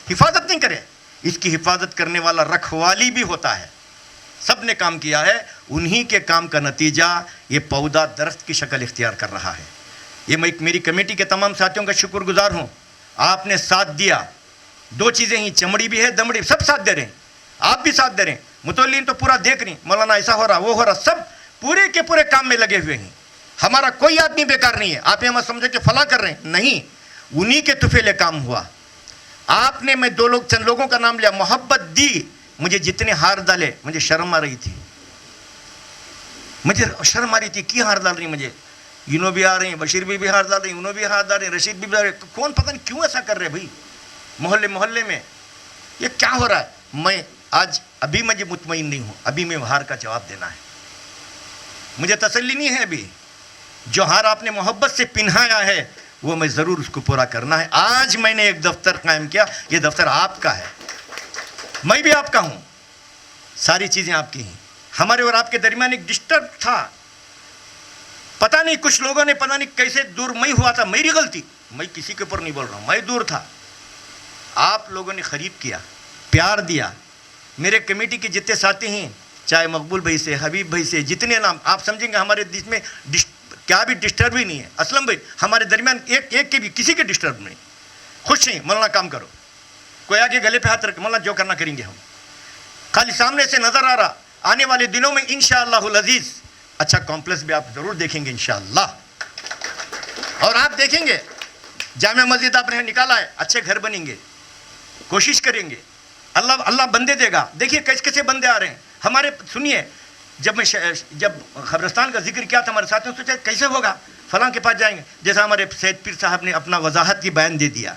हिफाजत नहीं करे, इसकी हिफाजत करने वाला रखवाली भी होता है। सब ने काम किया है, उन्हीं के काम का नतीजा ये पौधा दरख्त की शक्ल इख्तियार कर रहा है। ये मैं मेरी कमेटी के तमाम साथियों का शुक्रगुजार हूँ, आपने साथ दिया। 2 चीज़ें ही, चमड़ी भी है, दमड़ी, सब साथ दे रहे हैं, आप भी साथ दे रहे हैं, मुतल्लिन तो पूरा देख रही, मौलाना ऐसा हो रहा, वो हो रहा, सब पूरे के पूरे काम में लगे हुए हैं। हमारा कोई आदमी बेकार नहीं है। आप ये मत समझो कि फला कर रहे हैं, नहीं, उन्हीं के तुफेले काम हुआ। आपने, मैं 2 लोग, चंद लोगों का नाम लिया, मोहब्बत दी। मुझे जितने हार डाले, मुझे शर्म आ रही थी, मुझे शर्म आ रही थी, क्यों हार डाल रही मुझे, इन्हों भी आ रहे हैं, बशीर भी हार डाल रही, उन्हों भी हार डाल रहे हैं, रशीद भी डाल रहे, कौन पता नहीं क्यों ऐसा कर रहे भाई, मोहल्ले मोहल्ले में ये क्या हो रहा है। मैं आज अभी मुझे मुतमईन नहीं हूँ, अभी मैं हार का जवाब देना है, मुझे तसल्ली नहीं है अभी। जो हार आपने मोहब्बत से पिन्हाया है वो मैं ज़रूर उसको पूरा करना है। आज मैंने एक दफ्तर कायम किया, ये दफ्तर आपका है, मैं भी आपका हूँ, सारी चीज़ें आपकी हैं। हमारे और आपके दरमियान एक डिस्टर्ब था, पता नहीं कुछ लोगों ने पता नहीं कैसे दूर मैं हुआ था, मेरी गलती, मैं किसी के ऊपर नहीं बोल रहा हूँ, मैं दूर था, आप लोगों ने ख़रीब किया, प्यार दिया। मेरे कमेटी के जितने साथी हैं, चाहे मकबूल भाई से, हबीब भाई से, जितने नाम आप समझेंगे हमारे बीच में क्या भी डिस्टर्ब ही नहीं है। असलम भाई हमारे दरमियान एक के भी किसी के डिस्टर्ब नहीं, खुश नहीं। मौलाना काम करो, कोई आगे गले पे हाथ रख, मौलाना जो करना करेंगे हम। खाली सामने से नज़र आ रहा, आने वाले दिनों में इंशाअल्लाहुल अज़ीज़ अच्छा कॉम्प्लेक्स भी आप ज़रूर देखेंगे इंशाअल्लाह। और आप देखेंगे जामिया मस्जिद आपने निकाला है, अच्छे घर बनेंगे, कोशिश करेंगे, अल्लाह बंदे देगा। देखिए कैसे कैसे बंदे आ रहे हैं हमारे। सुनिए, जब खबरस्तान का जिक्र किया था हमारे साथियों ने सोचा कैसे होगा, फलां के पास जाएंगे। जैसा हमारे सैयद पीर साहब ने अपना वजाहत की बयान दे दिया,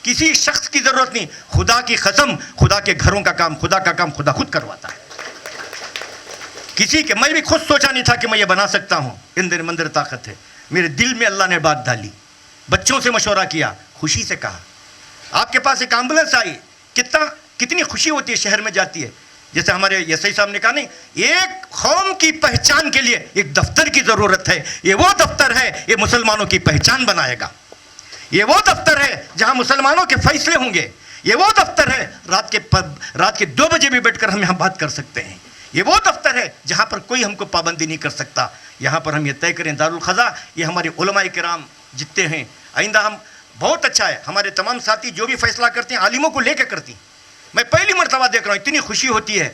किसी शख्स की ज़रूरत नहीं, खुदा की कसम, खुदा के घरों का काम, खुदा का काम खुदा खुद करवाता है। किसी के, मैं भी खुद सोचा नहीं था कि मैं ये बना सकता हूँ। इंदर मंदिर ताकत है, मेरे दिल में अल्लाह ने बात डाली, बच्चों से मशवरा किया, खुशी से कहा। आपके पास एक एम्बुलेंस आई, कितनी खुशी होती है, शहर में जाती है। जैसे हमारे यसई साहब ने कहा, नहीं, एक कौम की पहचान के लिए एक दफ्तर की ज़रूरत है। ये वो दफ्तर है, ये मुसलमानों की पहचान बनाएगा। ये वो दफ्तर है जहाँ मुसलमानों के फैसले होंगे। ये वो दफ्तर है रात के 2 बजे भी बैठकर हम यहाँ बात कर सकते हैं। ये वो दफ्तर है जहाँ पर कोई हमको पाबंदी नहीं कर सकता। यहाँ पर हम ये तय करें, दारुल ख़ज़ा ये हमारे उलमाए किराम जितने हैं, आइंदा हम बहुत अच्छा है, हमारे तमाम साथी जो भी फैसला करते हैं आलिमों को लेकर करती हैं। मैं पहली मरतबा देख रहा हूँ, इतनी खुशी होती है,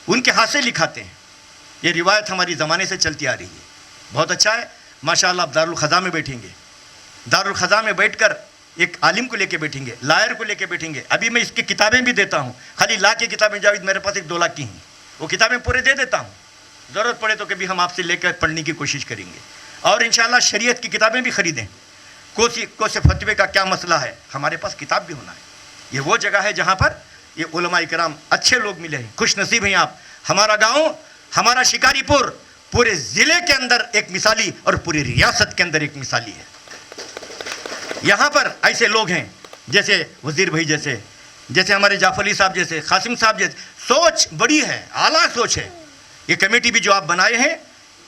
उनके हाथ से लिखाते हैं। ये रिवायत हमारी ज़माने से चलती आ रही है, बहुत अच्छा है माशाअल्लाह। आप दारुल ख़ज़ा में बैठेंगे, दारुल ख़ज़ा में बैठकर एक आलिम को लेके बैठेंगे, लायर को लेके बैठेंगे। अभी मैं इसकी किताबें भी देता हूँ, खाली ला के किताबें जावेद मेरे पास 1-2 लाख की हैं, वो किताबें पूरे दे देता हूँ। ज़रूरत पड़े तो कभी हम आपसे लेकर पढ़ने की कोशिश करेंगे। और इंशाअल्लाह शरीयत की किताबें भी ख़रीदें, कोसे फतवे का क्या मसला है, हमारे पास किताब भी होना है। ये वो जगह है जहाँ पर ये उलमा इकराम अच्छे लोग मिले हैं, खुश नसीब हैं आप। हमारा गाँव, हमारा शिकारीपुर पूरे ज़िले के अंदर एक मिसाली और पूरी रियासत के अंदर एक मिसाली है। यहाँ पर ऐसे लोग हैं जैसे वज़ीर भाई जैसे हमारे जाफ़र अली साहब जैसे, कासिम साहब जैसे, सोच बड़ी है, आला सोच है। ये कमेटी भी जो आप बनाए हैं,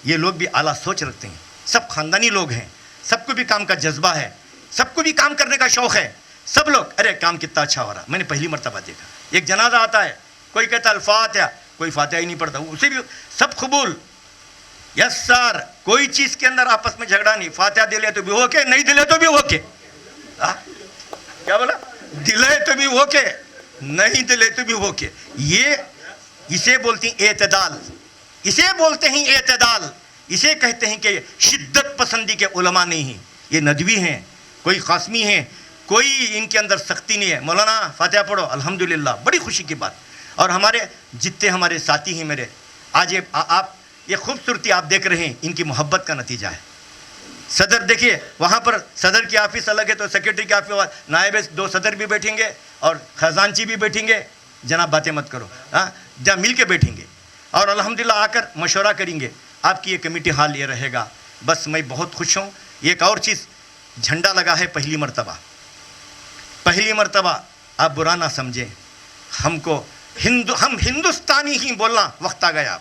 ये लोग भी आला सोच रखते हैं, सब ख़ानदानी लोग हैं, सबको भी काम का जज्बा है, सबको भी काम करने का शौक़ है। सब लोग, अरे काम कितना अच्छा हो रहा। मैंने पहली मरतबा देखा, एक जनाजा आता है, कोई कहता अल-फातिहा, कोई फातिहा ही नहीं पढ़ता, उसे भी सब कबूल, यस सर। कोई चीज़ के अंदर आपस में झगड़ा नहीं, फातिहा दिले तो भी ओके, नहीं दिले तो भी ओके। क्या बोला, दिले तो भी ओके, नहीं दिले तो भी ओके। ये इसे बोलते हैं एतदाल, इसे बोलते हैं एतदाल, इसे कहते हैं कि शिद्दत पसंदी के उलमा नहीं हैं। ये नदवी हैं, कोई कासमी हैं, कोई इनके अंदर सख्ती नहीं है। मौलाना फातिहा पढ़ो, अल्हम्दुलिल्लाह, बड़ी खुशी की बात। और हमारे जितने हमारे साथी हैं मेरे, आज ये आप ये खूबसूरती आप देख रहे हैं, इनकी मोहब्बत का नतीजा है। सदर देखिए, वहाँ पर सदर की ऑफिस अलग है तो सेक्रेटरी की ऑफिस, नायब 2 सदर भी बैठेंगे और खजानची भी बैठेंगे। जनाब बातें मत करो, हाँ, जहाँ मिल के बैठेंगे और अल्हम्दुलिल्लाह आकर मशवरा करेंगे। आपकी ये कमेटी हाल ये रहेगा। बस मैं बहुत खुश हूँ। एक और चीज़, झंडा लगा है पहली मरतबा, आप बुरा ना समझें, हम हिंदुस्तानी ही बोलना वक्त आ गया।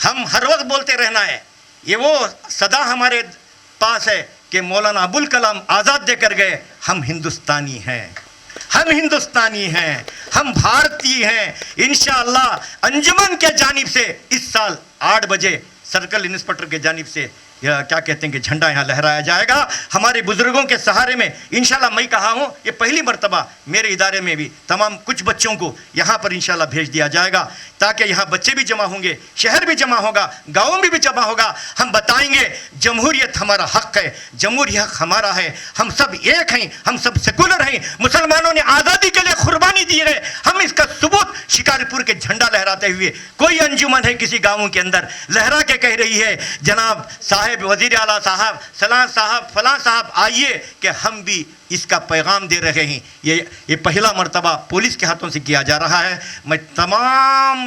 हम हर वक्त बोलते रहना है। ये वो सदा हमारे पास है कि मौलाना अबुल कलाम आज़ाद देकर गए, हम हिंदुस्तानी हैं, हम हिंदुस्तानी हैं, हम भारतीय हैं। इंशाअल्लाह अंजुमन के जानिब से इस साल 8 बजे सर्कल इंस्पेक्टर के जानिब से क्या कहते हैं कि झंडा यहाँ लहराया जाएगा हमारे बुजुर्गों के सहारे में। इंशाल्लाह मैं कहा हूँ, ये पहली मरतबा मेरे इदारे में भी तमाम कुछ बच्चों को यहाँ पर इंशाल्लाह भेज दिया जाएगा, ताकि यहाँ बच्चे भी जमा होंगे, शहर भी जमा होगा, गाँव में भी जमा होगा। हम बताएंगे जमहूरियत हमारा हक़ है, जमहूरियत हमारा है, हम सब एक हैं, हम सब सेकुलर हैं। मुसलमानों ने आज़ादी के लिए कुर्बानी दी है, हम इसका सबूत शिकारपुर के झंडा लहराते हुए, कोई अंजुमन है किसी गाँव के अंदर लहरा के कह रही है, जनाब साहब वज़ीर आला साहब, सलाह साहब, फलां साहब आइए, कि हम भी इसका पैगाम दे रहे हैं। ये पहला मरतबा पुलिस के हाथों से किया जा रहा है। मैं तमाम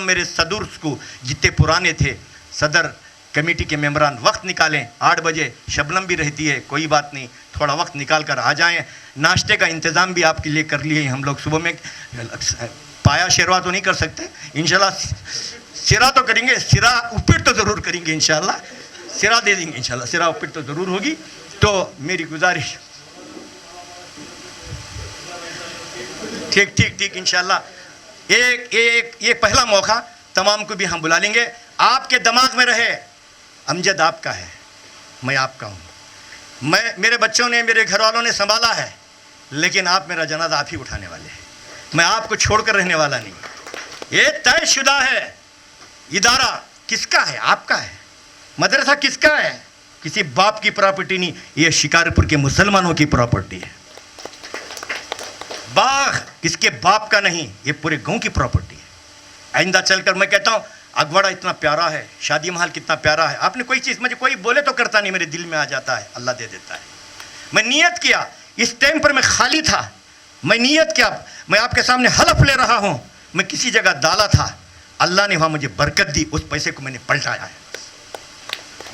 मेरे सदर्स को, जितने पुराने थे सदर कमेटी के मेंबरान, वक्त निकालें। 8 बजे शबनम भी रहती है, कोई बात नहीं, थोड़ा वक्त निकाल कर आ जाएं। नाश्ते का इंतज़ाम भी आपके लिए कर लिए हम लोग। सुबह में पाया शेरवा तो नहीं कर सकते, इंशाल्लाह सिरा तो करेंगे, सिरा उपीट तो ज़रूर करेंगे, इंशाल्लाह सिरा दे देंगे, इंशाल्लाह सिरा उपीट तो ज़रूर होगी। तो मेरी गुजारिश ठीक ठीक ठीक इंशाल्लाह। एक पहला मौका तमाम को भी हम बुला लेंगे। आपके दिमाग में रहे अमजद आपका है, मैं आपका हूँ, मेरे बच्चों ने मेरे घर वालों ने संभाला है, लेकिन आप मेरा जनाजा आप ही उठाने वाले हैं। मैं आपको छोड़कर रहने वाला नहीं। ये तयशुदा है। इदारा किसका है? आपका है। मदरसा किसका है? किसी बाप की प्रॉपर्टी नहीं, ये शिकारपुर के मुसलमानों की प्रॉपर्टी है। बाग किसके बाप का नहीं, ये पूरे गांव की प्रॉपर्टी है। आइंदा चलकर मैं कहता हूँ अगवाड़ा इतना प्यारा है, शादी महल कितना प्यारा है। आपने कोई चीज़, मुझे कोई बोले तो करता नहीं, मेरे दिल में आ जाता है, अल्लाह दे देता है। मैं नियत किया, इस टाइम पर मैं खाली था, मैं नियत किया, मैं आपके सामने हलफ ले रहा हूँ, मैं किसी जगह डाला था, अल्लाह ने वहाँ मुझे बरकत दी, उस पैसे को मैंने पलटाया है।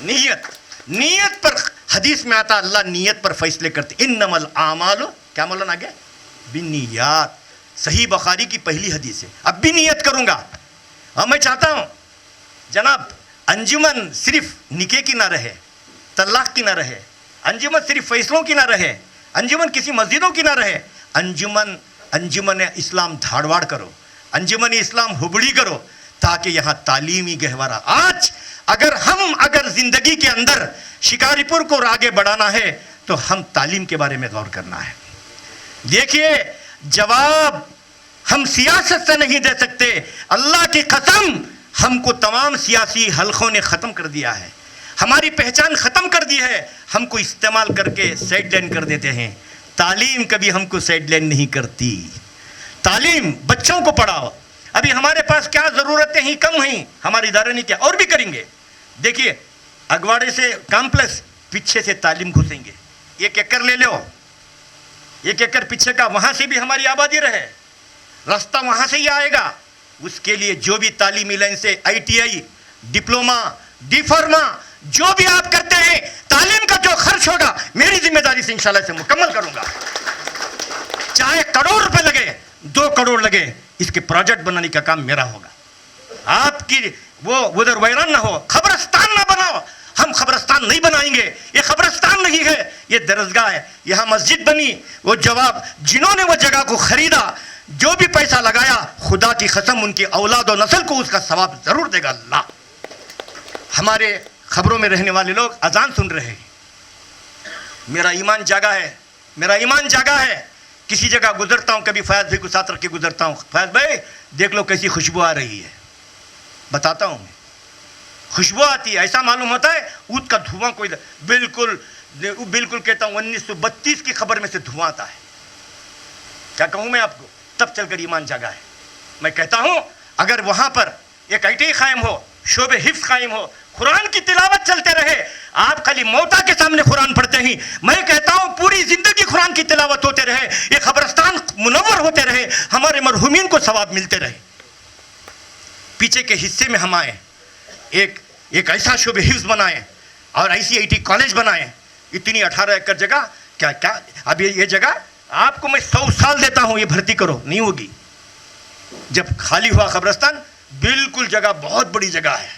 नीयत पर हदीस में आता, अल्लाह नीयत पर फैसले करते। इन्नमल आमालु, क्या मौलाना आगे, बिन्नियात। सही बुखारी की पहली हदीस है। अब भी नियत करूँगा, और मैं चाहता हूँ जनाब अंजुमन सिर्फ निके की ना रहे, तलाक की ना रहे, अंजुमन सिर्फ फैसलों की ना रहे, अंजुमन किसी मस्जिदों की ना रहे, अंजुमन इस्लाम धारवाड़ करो, अंजुमन इस्लाम हुबड़ी करो, ताकि यहाँ तालीमी गहवारा। आज अगर ज़िंदगी के अंदर शिकारीपुर को आगे बढ़ाना है तो हम तालीम के बारे में गौर करना है। देखिए, जवाब हम सियासत से नहीं दे सकते। अल्लाह की कसम, हमको तमाम सियासी हलकों ने ख़त्म कर दिया है, हमारी पहचान ख़त्म कर दी है, हमको इस्तेमाल करके साइड लाइन कर देते हैं। तालीम कभी हमको साइड लाइन नहीं करती। तालीम बच्चों को पढ़ाओ। अभी हमारे पास क्या ज़रूरतें ही कम हैं, हमारे इदारे ने क्या और भी करेंगे। देखिए, अगवाड़े से कॉम्प्लेक्स, पीछे से तालीम घुसेंगे। 1 एकड़ ले लो, 1 एकड़ पीछे का, वहाँ से भी हमारी आबादी रहे, रास्ता वहाँ से ही आएगा। उसके लिए जो भी तालीमी लाइन से ITI, डिप्लोमा, डिफार्मा, जो भी आप करते हैं, तालीम का जो खर्च होगा मेरी जिम्मेदारी से इंशाल्लाह से मुकम्मल करूँगा। चाहे करोड़ रुपए लगे, 2 करोड़ लगे, इसके प्रोजेक्ट बनाने का काम मेरा होगा। आपकी वो उधर वैरान ना हो, खबरस्तान ना बनाओ। हम खबरस्तान नहीं बनाएंगे, ये खबरस्तान नहीं है, ये दरसगाह है। यहाँ मस्जिद बनी, वो जवाब जिन्होंने वो जगह को खरीदा, जो भी पैसा लगाया, खुदा की कसम उनकी औलाद और नस्ल को उसका सवाब जरूर देगा अल्लाह। हमारे खबरों में रहने वाले लोग अजान सुन रहे हैं, मेरा ईमान जागा है, मेरा ईमान जागा है। किसी जगह गुजरता हूँ, कभी फैज भाई को साथ रख के गुजरता हूँ, फैज भाई देख लो कैसी खुशबू आ रही है, बताता हूँ मैं, खुशबू आती है, ऐसा मालूम होता है ऊद का धुआं कोई, बिल्कुल कहता हूँ 1932 की खबर में से धुआं आता है। क्या कहूँ मैं आपको, तब चलकर ईमान जागा है। मैं कहता हूँ अगर वहाँ पर एक ITI कायम हो, शोबे हिफ्ज़ कायम हो, कुरान की तिलावत चलते रहे, आप खाली मौता के सामने कुरान पढ़ते ही, मैं कहता हूँ पूरी जिंदगी कुरान की तिलावत होते रहे, ये खबरस्तान मुनव्वर होते रहे, हमारे मरहुमीन को सवाब मिलते रहे। पीछे के हिस्से में हम आए, एक ऐसा शोबे हिफ्ज़ बनाए और ऐसी ITI कॉलेज बनाए। इतनी 18 एकड़ जगह, क्या अब ये जगह आपको मैं 100 साल देता हूँ, ये भर्ती करो, नहीं होगी। जब खाली हुआ कब्रिस्तान, बिल्कुल जगह बहुत बड़ी जगह है,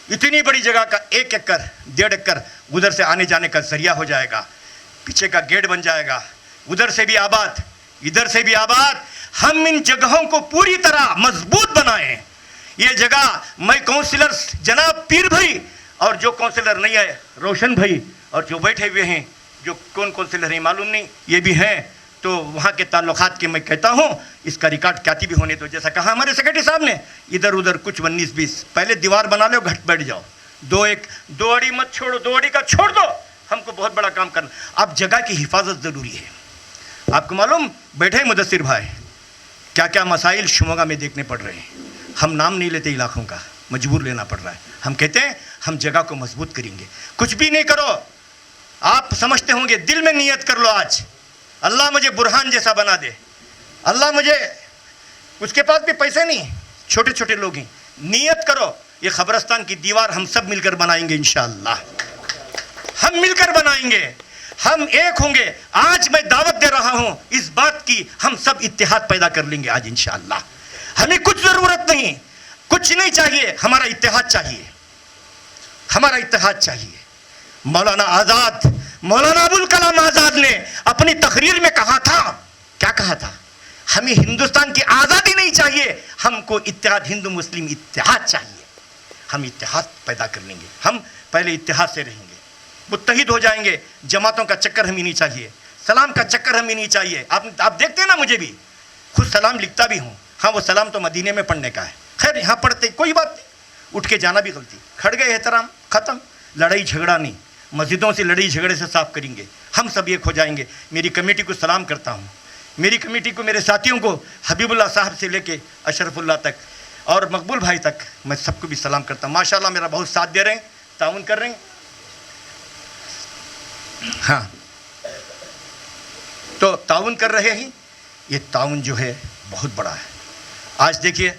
इतनी बड़ी जगह का 1 एकड़ 1.5 एकड़ उधर से आने जाने का जरिया हो जाएगा, पीछे का गेट बन जाएगा, उधर से भी आबाद, इधर से भी आबाद। हम इन जगहों को पूरी तरह मजबूत बनाएं। ये जगह मैं काउंसिलर जनाब पीर भाई और जो काउंसिलर नहीं है रोशन भाई और जो बैठे हुए हैं, जो कौन काउंसिलर हैं मालूम नहीं, ये भी हैं, तो वहाँ के ताल्लुकात के मैं कहता हूँ इसका रिकॉर्ड क्या भी होने दो। जैसा कहा हमारे सेक्रेटरी साहब ने, इधर उधर कुछ 19-20 पहले दीवार बना लो, घट बैठ जाओ, 2 अड़ी मत छोड़ो, 2 अड़ी का छोड़ दो, हमको बहुत बड़ा काम करना। अब जगह की हिफाजत ज़रूरी है। आपको मालूम बैठे मुदस्सिर भाई, क्या क्या मसाइल शिमोगा में देखने पड़ रहे हैं। हम नाम नहीं लेते इलाकों का, मजबूर लेना पड़ रहा है। हम कहते हैं हम जगह को मजबूत करेंगे। कुछ भी नहीं करो, आप समझते होंगे, दिल में नियत कर लो आज, अल्लाह मुझे बुरहान जैसा बना दे, अल्लाह मुझे, उसके पास भी पैसे नहीं, छोटे छोटे लोग हैं, नियत करो ये कब्रिस्तान की दीवार हम सब मिलकर बनाएंगे इंशाअल्लाह, हम मिलकर बनाएंगे, हम एक होंगे। आज मैं दावत दे रहा हूं इस बात की, हम सब इत्तेहाद पैदा कर लेंगे आज इंशाअल्लाह। हमें कुछ ज़रूरत नहीं, कुछ नहीं चाहिए, हमारा इत्तेहाद चाहिए, हमारा इत्तेहाद चाहिए। मौलाना अबुल कलाम आज़ाद ने अपनी तकरीर में कहा था, क्या कहा था, हमें हिंदुस्तान की आज़ादी नहीं चाहिए, हमको इत्तेहाद, हिंदू मुस्लिम इत्तेहाद चाहिए। हम इत्तेहाद पैदा कर लेंगे, हम पहले इत्तेहाद से रहेंगे, मुत्तहिद हो जाएंगे। जमातों का चक्कर हमें नहीं चाहिए, सलाम का चक्कर हमें नहीं चाहिए। आप देखते हैं ना, मुझे भी खुद सलाम लिखता भी हूँ। हाँ, वो सलाम तो मदीने में पढ़ने का है, खैर यहाँ पढ़ते कोई बात नहीं, उठ के जाना भी गलती, खड़ गए एहतराम, ख़त्म। लड़ाई झगड़ा नहीं, मस्जिदों से लड़ाई झगड़े से साफ करेंगे, हम सब एक हो जाएंगे। मेरी कमेटी को सलाम करता हूँ, मेरी कमेटी को, मेरे साथियों को, हबीबुल्लाह साहब से लेके अशरफुल्लाह तक और मकबूल भाई तक, मैं सबको भी सलाम करता हूँ। माशाल्लाह मेरा बहुत साथ दे रहे हैं, ताउन कर रहे हैं। हाँ, तो ताउन कर रहे हैं, ये ताउन जो है बहुत बड़ा है। आज देखिए,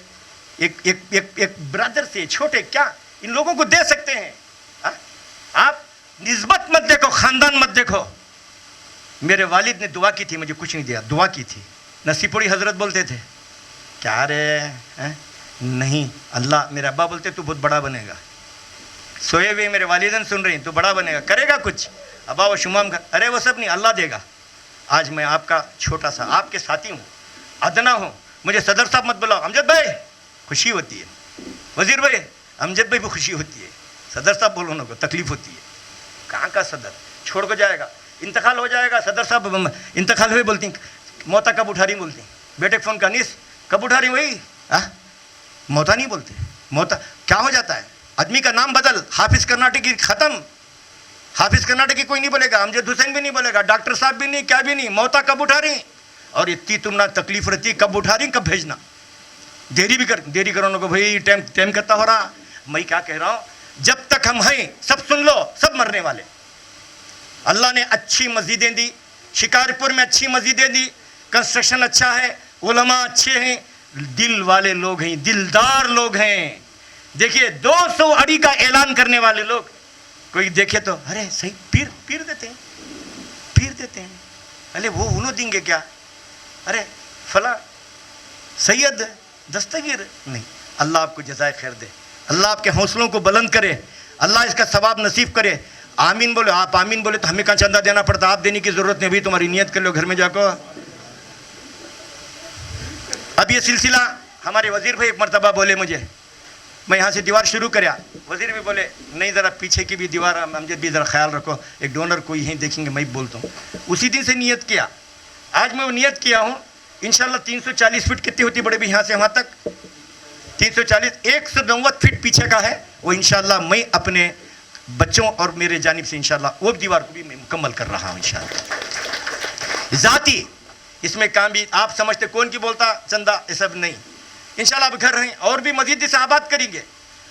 एक ब्रदर से छोटे क्या इन लोगों को दे सकते हैं? आप निस्बत मत देखो, ख़ानदान मत देखो। मेरे वालिद ने दुआ की थी, मुझे कुछ नहीं दिया, दुआ की थी। नसीपुरी हजरत बोलते थे, क्या रे नहीं, अल्लाह, मेरे अब्बा बोलते तू बहुत बड़ा बनेगा। सोए हुए मेरे वालिदैन सुन रही, तू बड़ा बनेगा, करेगा कुछ। अब्बा वो शुमाम का, अरे वो सब नहीं, अल्लाह देगा। आज मैं आपका छोटा सा, आपके साथी हूँ, अदना हूँ। मुझे सदर साहब मत बुलाओ, अमजद भाई खुशी होती है, वजीर भाई, अमजद भाई भी खुशी होती है, सदर साहब बोलो को तकलीफ होती है। कहाँ का सदर छोड़ को जाएगा, इंतकाल हो जाएगा। सदर साहब इंतकाल हुए बोलती, मोता कब उठा रही बोलती, बेटे फ़ोन का नीस कब उठा रही, वही मोता नहीं बोलते। मोता क्या हो जाता है, आदमी का नाम बदल, हाफिज़ कर्नाटकी ख़त्म, हाफिज़ कर्नाटकी कोई नहीं बोलेगा, अमजद हुसैन भी नहीं बोलेगा, डॉक्टर साहब भी नहीं, क्या भी नहीं, मोता कब उठा रही। और इतनी तुम ना तकलीफ रहती, कब उठा रही, कब भेजना, देरी करो को भाई, टाइम कितना हो रहा। मैं क्या कह रहा हूँ, जब तक हम हैं, सब सुन लो, सब मरने वाले। अल्लाह ने अच्छी मस्जिदें दी, शिकारपुर में अच्छी मस्जिदें दी, कंस्ट्रक्शन अच्छा है, उलमा अच्छे हैं, दिल वाले लोग हैं, दिलदार लोग हैं। देखिए 200 अड़ी का ऐलान करने वाले लोग, कोई देखे तो अरे सही पीर देते हैं, अरे वो उन्हों देंगे क्या, अरे फला सैयद दस्तगीर नहीं। अल्लाह आपको जज़ाए खैर दे, अल्लाह आपके हौसलों को बुलंद करे, अल्लाह इसका सवाब नसीब करे। आमीन बोले, आप आमीन बोले तो हमें कहाँ चंदा देना पड़ता, आप देने की ज़रूरत नहीं, अभी तुम्हारी नियत कर लो घर में जाकर। अब ये सिलसिला हमारे वज़ीर भाई एक मरतबा बोले मुझे, मैं यहाँ से दीवार शुरू कराया, वज़ीर भी बोले नहीं ज़रा पीछे की भी दीवार अमजद भी ज़रा ख्याल रखो, एक डोनर कोई यहीं देखेंगे, मैं बोलता हूँ। उसी दिन से नियत किया, आज मैं वो नियत किया हूँ इंशाल्लाह 340 फीट कितनी होती बड़े भी, यहाँ से वहाँ तक 340, 190 फीट पीछे का है वो, इंशाल्लाह मैं अपने बच्चों और मेरे जानिब से इंशाल्लाह वो दीवार को भी मैं मुकम्मल कर रहा हूँ इंशाल्लाह। ज़ाती इसमें काम भी, आप समझते कौन की बोलता चंदा, ये सब नहीं, इंशाल्लाह अब घर हैं और भी मजीद इसे आबाद करेंगे।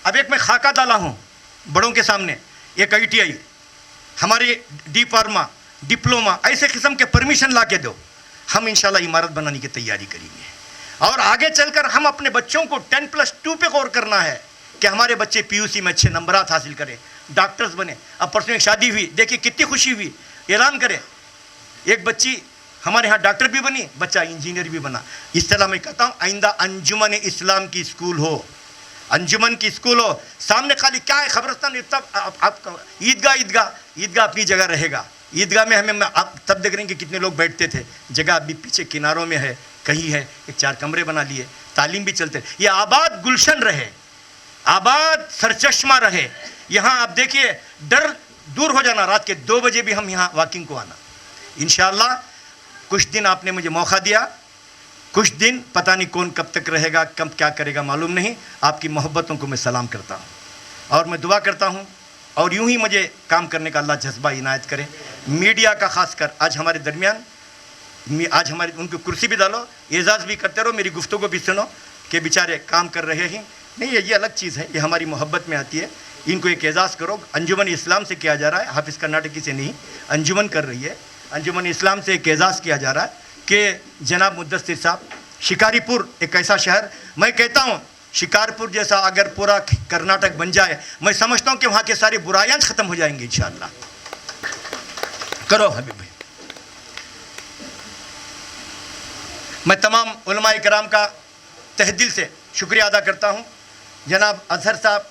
अब एक मैं खाका डाला हूँ बड़ों के सामने, एक ITI हमारे डी फार्मा डिप्लोमा ऐसे किस्म के परमिशन ला के दो, हम इंशाल्लाह इमारत बनाने की तैयारी करेंगे। और आगे चलकर हम अपने बच्चों को 10+2 पे गौर करना है कि हमारे बच्चे PUC में अच्छे नंबरात हासिल करें, डॉक्टर्स बने। अब परसों एक शादी हुई, देखिए कितनी खुशी हुई, ऐलान करे एक बच्ची हमारे यहाँ डॉक्टर भी बनी, बच्चा इंजीनियर भी बना। इस तरह मैं कहता हूँ आइंदा अंजुमन इस्लाम की स्कूल हो, अंजुमन की स्कूल हो, सामने खाली क्या है खबरस्तान, तब आप ईदगाह अपनी जगह रहेगा। ईदगाह में हमें आप तब देख रहे हैं कि कितने लोग बैठते थे, जगह अभी पीछे किनारों में है, कहीं है, एक 4 कमरे बना लिए, तालीम भी चलते, ये आबाद गुलशन रहे, आबाद सरचश्मा रहे। यहाँ आप देखिए डर दूर हो जाना, रात के 2 बजे भी हम यहाँ वॉकिंग को आना इंशाल्लाह। कुछ दिन आपने मुझे मौका दिया, कुछ दिन पता नहीं कौन कब तक रहेगा, कब क्या करेगा मालूम नहीं। आपकी मोहब्बतों को मैं सलाम करता हूँ और मैं दुआ करता हूँ और यूं ही मुझे काम करने का अल्लाह जज्बा इनायत करे। मीडिया का खासकर आज हमारे दरमियान, आज हमारी उनकी कुर्सी भी डालो, एजाज़ भी करते रहो, मेरी गुफ्तगू भी सुनो कि बेचारे काम कर रहे हैं। नहीं, ये अलग चीज़ है, ये हमारी मोहब्बत में आती है। इनको एक एजाज़ करो, अंजुमन इस्लाम से किया जा रहा है, हाफिज़ कर्नाटकी से नहीं, अंजुमन कर रही है। अंजुमन इस्लाम से एक एजाज़ किया जा रहा है कि जनाब मुद्दस्सिर साहब, शिकारीपुर एक ऐसा शहर, मैं कहता हूँ शिकारपुर जैसा अगर पूरा कर्नाटक बन जाए, मैं समझता हूँ कि वहाँ के सारी बुराइयाँ ख़त्म हो जाएंगी इंशाअल्लाह। करो हबीब भाई। मैं तमाम उलमा इकराम का तहे दिल से शुक्रिया अदा करता हूँ। जनाब अजहर साहब,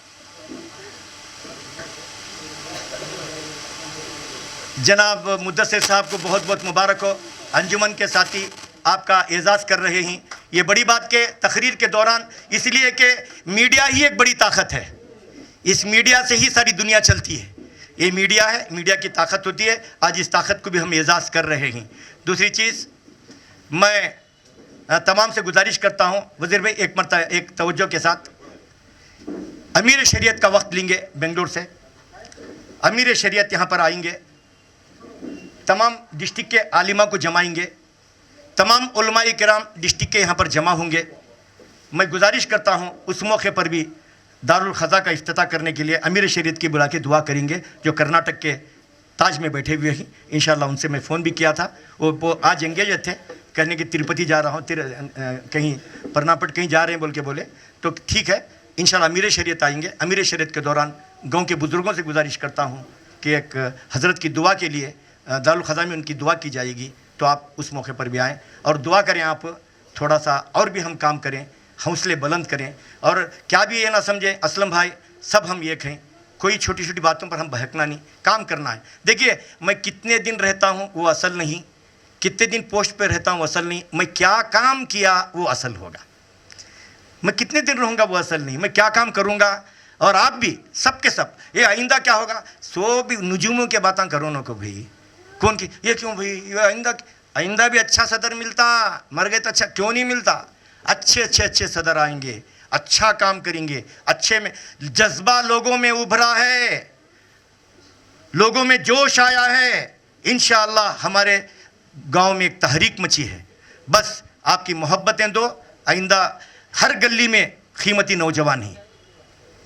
जनाब मुद्दस्सिर साहब को बहुत बहुत मुबारक हो, अंजुमन के साथी آپ کا اعزاز کر رہے ہیں. یہ بڑی بات کہ تقریر کے دوران، اس لیے کہ میڈیا ہی ایک بڑی طاقت ہے. اس میڈیا سے ہی ساری دنیا چلتی ہے. یہ میڈیا ہے، میڈیا کی طاقت ہوتی ہے. آج اس طاقت کو بھی ہم اعزاز کر رہے ہیں. دوسری چیز، میں تمام سے گزارش کرتا ہوں وزیر بھائی، ایک مرتبہ ایک توجہ کے ساتھ امیر شریعت کا وقت لیں گے. بنگلور سے امیر شریعت یہاں پر آئیں گے، تمام ڈسٹرکٹ کے عالمہ کو جمائیں گے، تمام علماء کرام ڈسٹرکٹ کے یہاں پر جمع ہوں گے. میں گزارش کرتا ہوں اس موقع پر بھی دارالخزا کا افتتاح کرنے کے لیے امیر شریعت کی بلا کے دعا کریں گے، جو کرناٹک کے تاج میں بیٹھے ہوئے ہیں. انشاءاللہ ان سے میں فون بھی کیا تھا، وہ آج انگیج تھے، کہنے کہ تروپتی جا رہا ہوں، کہیں پرناپٹ کہیں جا رہے ہیں بول کے بولے. تو ٹھیک ہے، انشاءاللہ امیر شریعت آئیں گے. امیر شریعت کے دوران گاؤں کے بزرگوں سے گزارش کرتا ہوں کہ ایک حضرت کی دعا کے لیے دارالخزا میں ان کی دعا کی جائے گی، تو آپ اس موقع پر بھی آئیں اور دعا کریں. آپ تھوڑا سا اور بھی ہم کام کریں، حوصلے بلند کریں، اور کیا بھی یہ نہ سمجھیں اسلم بھائی سب ہم ایک ہیں. کوئی چھوٹی چھوٹی باتوں پر ہم بہکنا نہیں، کام کرنا ہے. دیکھیے میں کتنے دن رہتا ہوں وہ اصل نہیں، کتنے دن پوسٹ پہ رہتا ہوں وہ اصل نہیں، میں کیا کام کیا وہ اصل ہوگا. میں کتنے دن رہوں گا وہ اصل نہیں، میں کیا کام کروں گا. اور آپ بھی سب کے سب، یہ آئندہ کیا ہوگا، سو بھی نجوموں کے باتیں کرو نہ کو بھائی. کون کی یہ کیوں بھائی، یہ آئندہ بھی اچھا صدر ملتا، مر گئے تو اچھا کیوں نہیں ملتا. اچھے صدر آئیں گے، اچھا کام کریں گے. اچھے میں جذبہ لوگوں میں ابھرا ہے، لوگوں میں جوش آیا ہے. انشاءاللہ ہمارے گاؤں میں ایک تحریک مچی ہے. بس آپ کی محبتیں دو. آئندہ ہر گلی میں قیمتی نوجوان ہیں.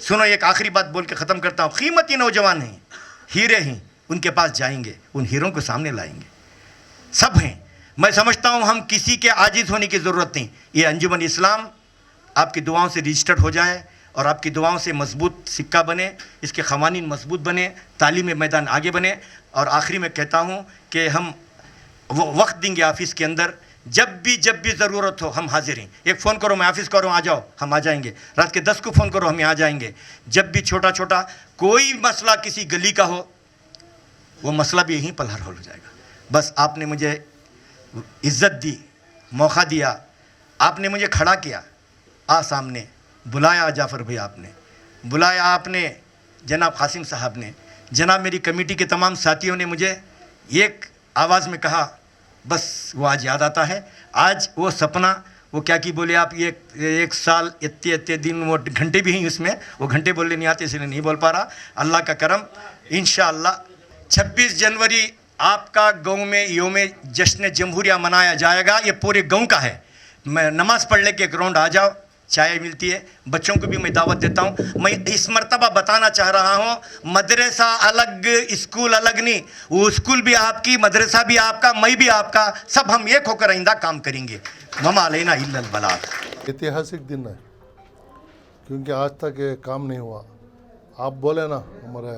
سنو ایک آخری بات بول کے ختم کرتا ہوں. قیمتی نوجوان ہیں، ہیرے ہیں، ان کے پاس جائیں گے، ان ہیروں کو سامنے لائیں گے. سب ہیں. میں سمجھتا ہوں ہم کسی کے عاجز ہونے کی ضرورت نہیں. یہ انجمن اسلام آپ کی دعاؤں سے رجسٹرڈ ہو جائے اور آپ کی دعاؤں سے مضبوط سکہ بنے، اس کے قوانین مضبوط بنے، تعلیمی میدان آگے بنے. اور آخری میں کہتا ہوں کہ ہم وقت دیں گے آفس کے اندر، جب بھی ضرورت ہو ہم حاضر ہیں. ایک فون کرو، میں آفس کروں، آ جاؤ، ہم آ جائیں گے. رات کے 10 کو فون کرو، ہم یہاں آ جائیں گے. جب بھی چھوٹا کوئی مسئلہ کسی گلی کا ہو، وہ مسئلہ بھی یہیں پر حل ہو جائے گا. بس آپ نے مجھے عزت دی، موقع دیا، آپ نے مجھے کھڑا کیا، سامنے بلایا جعفر بھائی، آپ نے بلایا، آپ نے جناب قاسم صاحب نے، جناب میری کمیٹی کے تمام ساتھیوں نے مجھے ایک آواز میں کہا. بس وہ آج یاد آتا ہے. آج وہ سپنا، وہ کیا کی بولے آپ، ایک سال اتنے دن، وہ گھنٹے بھی ہیں اس میں، وہ گھنٹے بولنے نہیں آتے اس لیے نہیں بول پا رہا. اللہ کا کرم، انشاءاللہ 26 جنوری آپ کا گاؤں میں یوم جشن جمہوریہ منایا جائے گا. یہ پورے گاؤں کا ہے. میں نماز پڑھ لے کے ایک راؤنڈ آ جاؤ، چائے ملتی ہے. بچوں کو بھی میں دعوت دیتا ہوں. میں اس مرتبہ بتانا چاہ رہا ہوں، مدرسہ الگ، اسکول الگ نہیں. وہ اسکول بھی آپ کی، مدرسہ بھی آپ کا، میں بھی آپ کا. سب ہم ایک ہو کر آئندہ کام کریں گے. وما علینا الا البلاغ. ऐतिहासिक दिन है क्योंकि आज तक ये काम नहीं हुआ. आप बोले ना, हमारे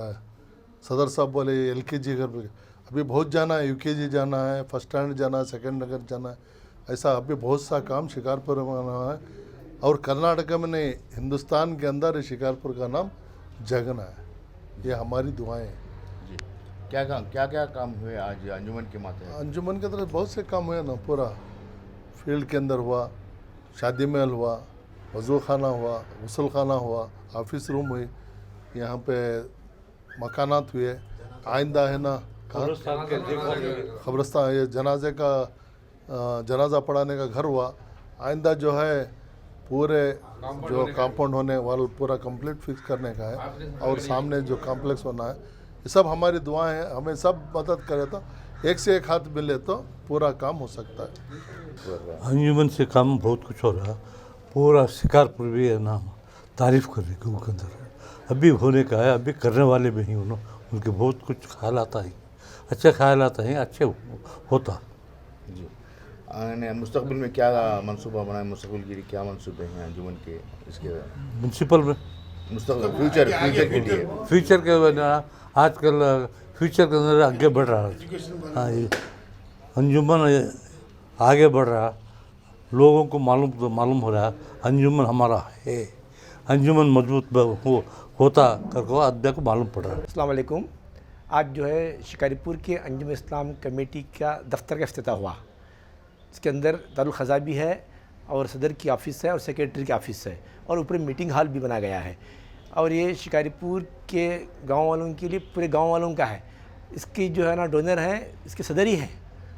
सदर साहब बोले LKG घर पे, अभी बहुत जाना है, UKG जाना है, फर्स्ट स्टैंडर्ड जाना है, सेकेंड नगर जाना है. ऐसा अभी बहुत सा काम शिकारपुर में बना है. और कर्नाटक में नहीं, हिंदुस्तान के अंदर शिकारपुर का नाम जगना है. ये हमारी दुआएं हैं. जी, क्या काम हुए आज अंजुमन के माथे? अंजुमन के तरफ बहुत से काम हुए ना. पूरा फील्ड के अंदर हुआ, शादी महल हुआ, वज़ू खाना हुआ, गुसल खाना हुआ, ऑफिस रूम हुई, यहाँ पे मकानात हुए. आइंदा है ना खबरस्तान, ये जनाजे का जनाजा पढ़ाने का घर हुआ. आइंदा जो है पूरे जो कंपाउंड होने वाला पूरा कंप्लीट फिक्स करने का है. और सामने जो कॉम्प्लेक्स होना है, ये सब हमारी दुआएं हैं. हमें सब मदद करे तो एक से एक हाथ मिले तो पूरा काम हो सकता है. अंजुमन से काम बहुत कुछ हो रहा. पूरा शिकारपुर भी है ना तारीफ़ कर रही के अंदर अभी होने का है. अभी करने वाले भी हैं उनके बहुत कुछ ख्याल आता है, अच्छे ख्याल आता है, अच्छे होता. जी, मुस्तकबिल में क्या मंसूबा बनाए, मुस्तकबिल के लिए क्या मंसूबे हैं अंजुमन के, इसके म्यूनसिपल में मुस्तकबिल फ्यूचर के लिए, फ्यूचर के आजकल फ्यूचर के अंदर आगे बढ़ रहा है. हाँ, ये अंजुमन आगे बढ़ रहा, लोगों को मालूम हो रहा अंजुमन हमारा है. अंजुमन मजबूत होता करको अद्या को मालूम पड़ रहा है. अस्सलाम वालेकुम. आज जो है शिकारीपुर के अंजुम इस्लाम कमेटी का दफ्तर का इफ्तिताह हुआ. اس کے اندر دارالخزاں بھی ہے اور صدر کی آفس ہے اور سیکریٹری کی آفس ہے اور اوپر میٹنگ ہال بھی بنا گیا ہے اور یہ شکاری پور کے گاؤں والوں کے لیے پورے گاؤں والوں کا ہے. اس کی جو ہے نا ڈونر ہے اس کے صدر ہی ہیں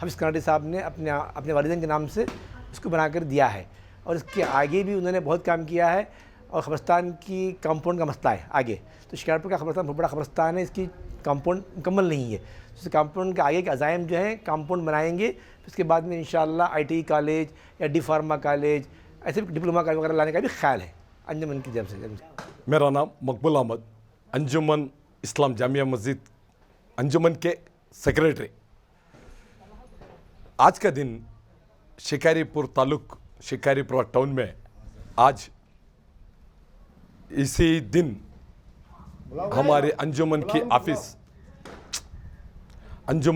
حافظ کناٹی صاحب نے اپنے والدین کے نام سے اس کو بنا کر دیا ہے اور اس کے آگے بھی انہوں نے بہت کام کیا ہے اور قبرستان کی کمپاؤنڈ کا مسئلہ ہے آگے. تو شکاری پور کا قبرستان بہت بڑا قبرستان ہے, اس کی کمپاؤنڈ مکمل نہیں ہے. اس کمپاؤنڈ کے آگے کے عزائم جو ہیں کمپاؤنڈ بنائیں گے. اس کے بعد میں انشاءاللہ ITI کالج یا ڈی فارما کالج ایسے ڈپلوما کالج وغیرہ لانے کا بھی خیال ہے انجمن کی جانب سے. میرا نام مقبول احمد, انجمن اسلام جامعہ مسجد انجمن کے سیکریٹری. آج کا دن شکاری پور تعلق شکاری پور ٹاؤن میں آج اسی دن ہمارے انجمن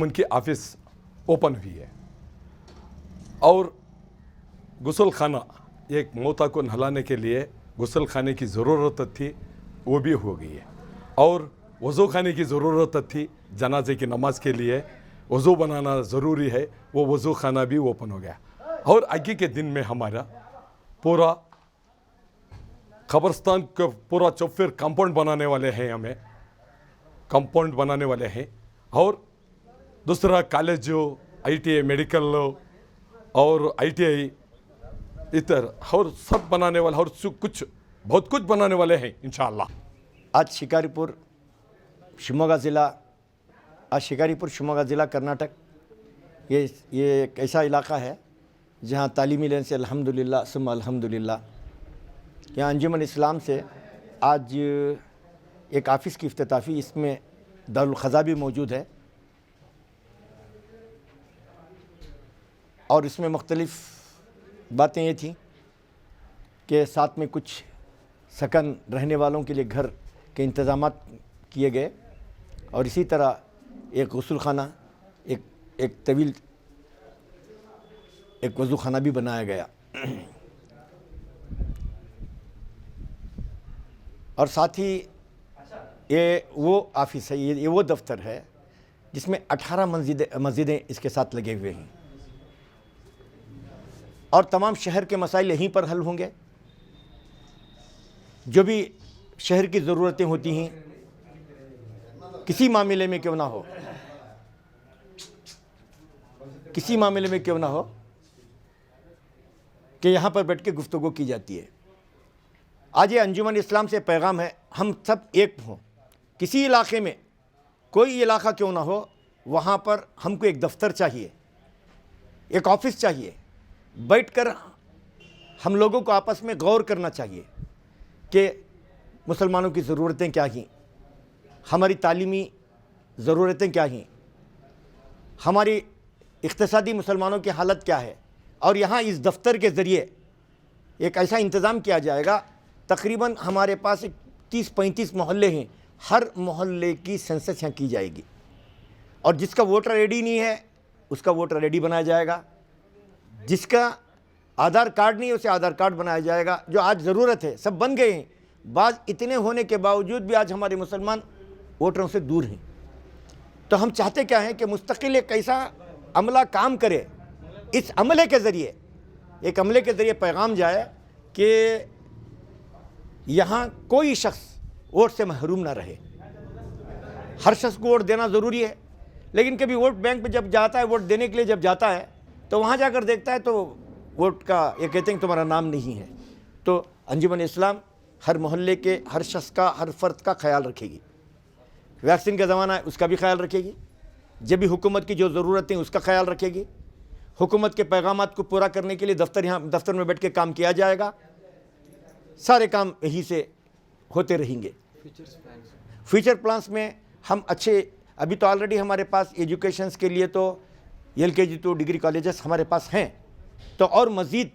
کی آفس اوپن ہوئی ہے اور غسل خانہ ایک موتا کو نہلانے کے لیے غسل خانے کی ضرورت تھی, وہ بھی ہو گئی ہے. اور وضو خانے کی ضرورت تھی, جنازے کی نماز کے لیے وضو بنانا ضروری ہے, وہ وضو خانہ بھی اوپن ہو گیا. اور آگے کے دن میں ہمارا پورا قبرستان کا پورا چوپیر کمپاؤنڈ بنانے والے ہیں, ہمیں کمپاؤنڈ بنانے والے ہیں. اور دوسرا کالج جو ITI میڈیکل اور ITI ادھر اور سب بنانے والے اور بہت کچھ بنانے والے ہیں انشاءاللہ. آج شکاری پور شموگا ضلع کرناٹک یہ ایک ایسا علاقہ ہے جہاں تعلیمی لین سے الحمدللہ ثم الحمدللہ. یہاں انجمن اسلام سے آج ایک آفس کی افتتاحی, اس میں دارالخزاں بھی موجود ہے اور اس میں مختلف باتیں یہ تھیں کہ ساتھ میں کچھ سکن رہنے والوں کے لیے گھر کے انتظامات کیے گئے اور اسی طرح ایک غسل خانہ ایک طویل ایک وضو خانہ بھی بنایا گیا. اور ساتھ ہی یہ وہ آفس ہے, یہ وہ دفتر ہے جس میں 18 مسجدیں اس کے ساتھ لگے ہوئے ہیں اور تمام شہر کے مسائل یہیں پر حل ہوں گے. جو بھی شہر کی ضرورتیں ہوتی ہیں کسی معاملے میں کیوں نہ ہو کہ یہاں پر بیٹھ کے گفتگو کی جاتی ہے. آج یہ انجمن اسلام سے پیغام ہے, ہم سب ایک ہوں. کسی علاقے میں کوئی علاقہ کیوں نہ ہو, وہاں پر ہم کو ایک دفتر چاہیے, ایک آفس چاہیے. بیٹھ کر ہم لوگوں کو آپس میں غور کرنا چاہیے کہ مسلمانوں کی ضرورتیں کیا ہیں, ہماری تعلیمی ضرورتیں کیا ہیں, ہماری اقتصادی مسلمانوں کی حالت کیا ہے. اور یہاں اس دفتر کے ذریعے ایک ایسا انتظام کیا جائے گا, تقریباً ہمارے پاس 30-35 محلے ہیں, ہر محلے کی سینسس یہاں کی جائے گی اور جس کا ووٹر ریڈی نہیں ہے اس کا ووٹر ریڈی بنایا جائے گا, جس کا آدھار کارڈ نہیں ہے اسے آدھار کارڈ بنایا جائے گا. جو آج ضرورت ہے سب بن گئے ہیں, بعض اتنے ہونے کے باوجود بھی آج ہمارے مسلمان ووٹروں سے دور ہیں. تو ہم چاہتے کیا ہیں کہ مستقل ایک ایسا عملہ کام کرے, اس عملے کے ذریعے پیغام جائے کہ یہاں کوئی شخص ووٹ سے محروم نہ رہے. ہر شخص کو ووٹ دینا ضروری ہے, لیکن کبھی ووٹ بینک پہ جب جاتا ہے, ووٹ دینے کے لیے جب جاتا ہے تو وہاں جا کر دیکھتا ہے تو ووٹ کا یہ کہتے ہیں کہ تمہارا نام نہیں ہے. تو انجمن اسلام ہر محلے کے ہر شخص کا, ہر فرد کا خیال رکھے گی. ویکسین کا زمانہ ہے اس کا بھی خیال رکھے گی, جب بھی حکومت کی جو ضرورتیں اس کا خیال رکھے گی. حکومت کے پیغامات کو پورا کرنے کے لیے دفتر میں بیٹھ کے کام کیا جائے گا. سارے کام یہی سے ہوتے رہیں گے. فیوچر پلانس میں ہم اچھے, ابھی تو آلریڈی ہمارے پاس ایجوکیشنز کے لیے تو LKG تو ڈگری کالجز ہمارے پاس ہیں, تو اور مزید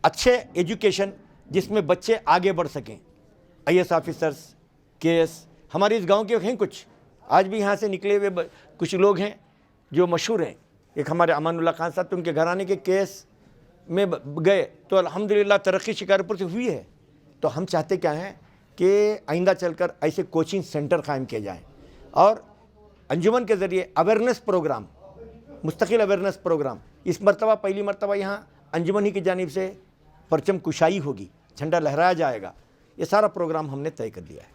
اچھے ایجوکیشن جس میں بچے آگے بڑھ سکیں. IAS آفیسرز, KS ہمارے اس گاؤں کے ہیں کچھ, آج بھی یہاں سے نکلے ہوئے کچھ لوگ ہیں جو مشہور ہیں. ایک ہمارے امان اللہ خان صاحب, تو ان کے گھرانے کے KS میں گئے تو الحمدللہ ترقی شکاری پور سے ہوئی ہے. تو ہم چاہتے کیا ہیں کہ آئندہ چل کر ایسے کوچنگ سینٹر قائم کیے جائیں اور انجمن کے ذریعے اویئرنیس پروگرام मुस्तकिल अवेयरनेस प्रोग्राम। इस मरतबा पहली मरतबा यहाँ अंजुमन ही की जानिब से परचम कुशाई होगी, झंडा लहराया जाएगा। ये सारा प्रोग्राम हमने तय कर लिया है।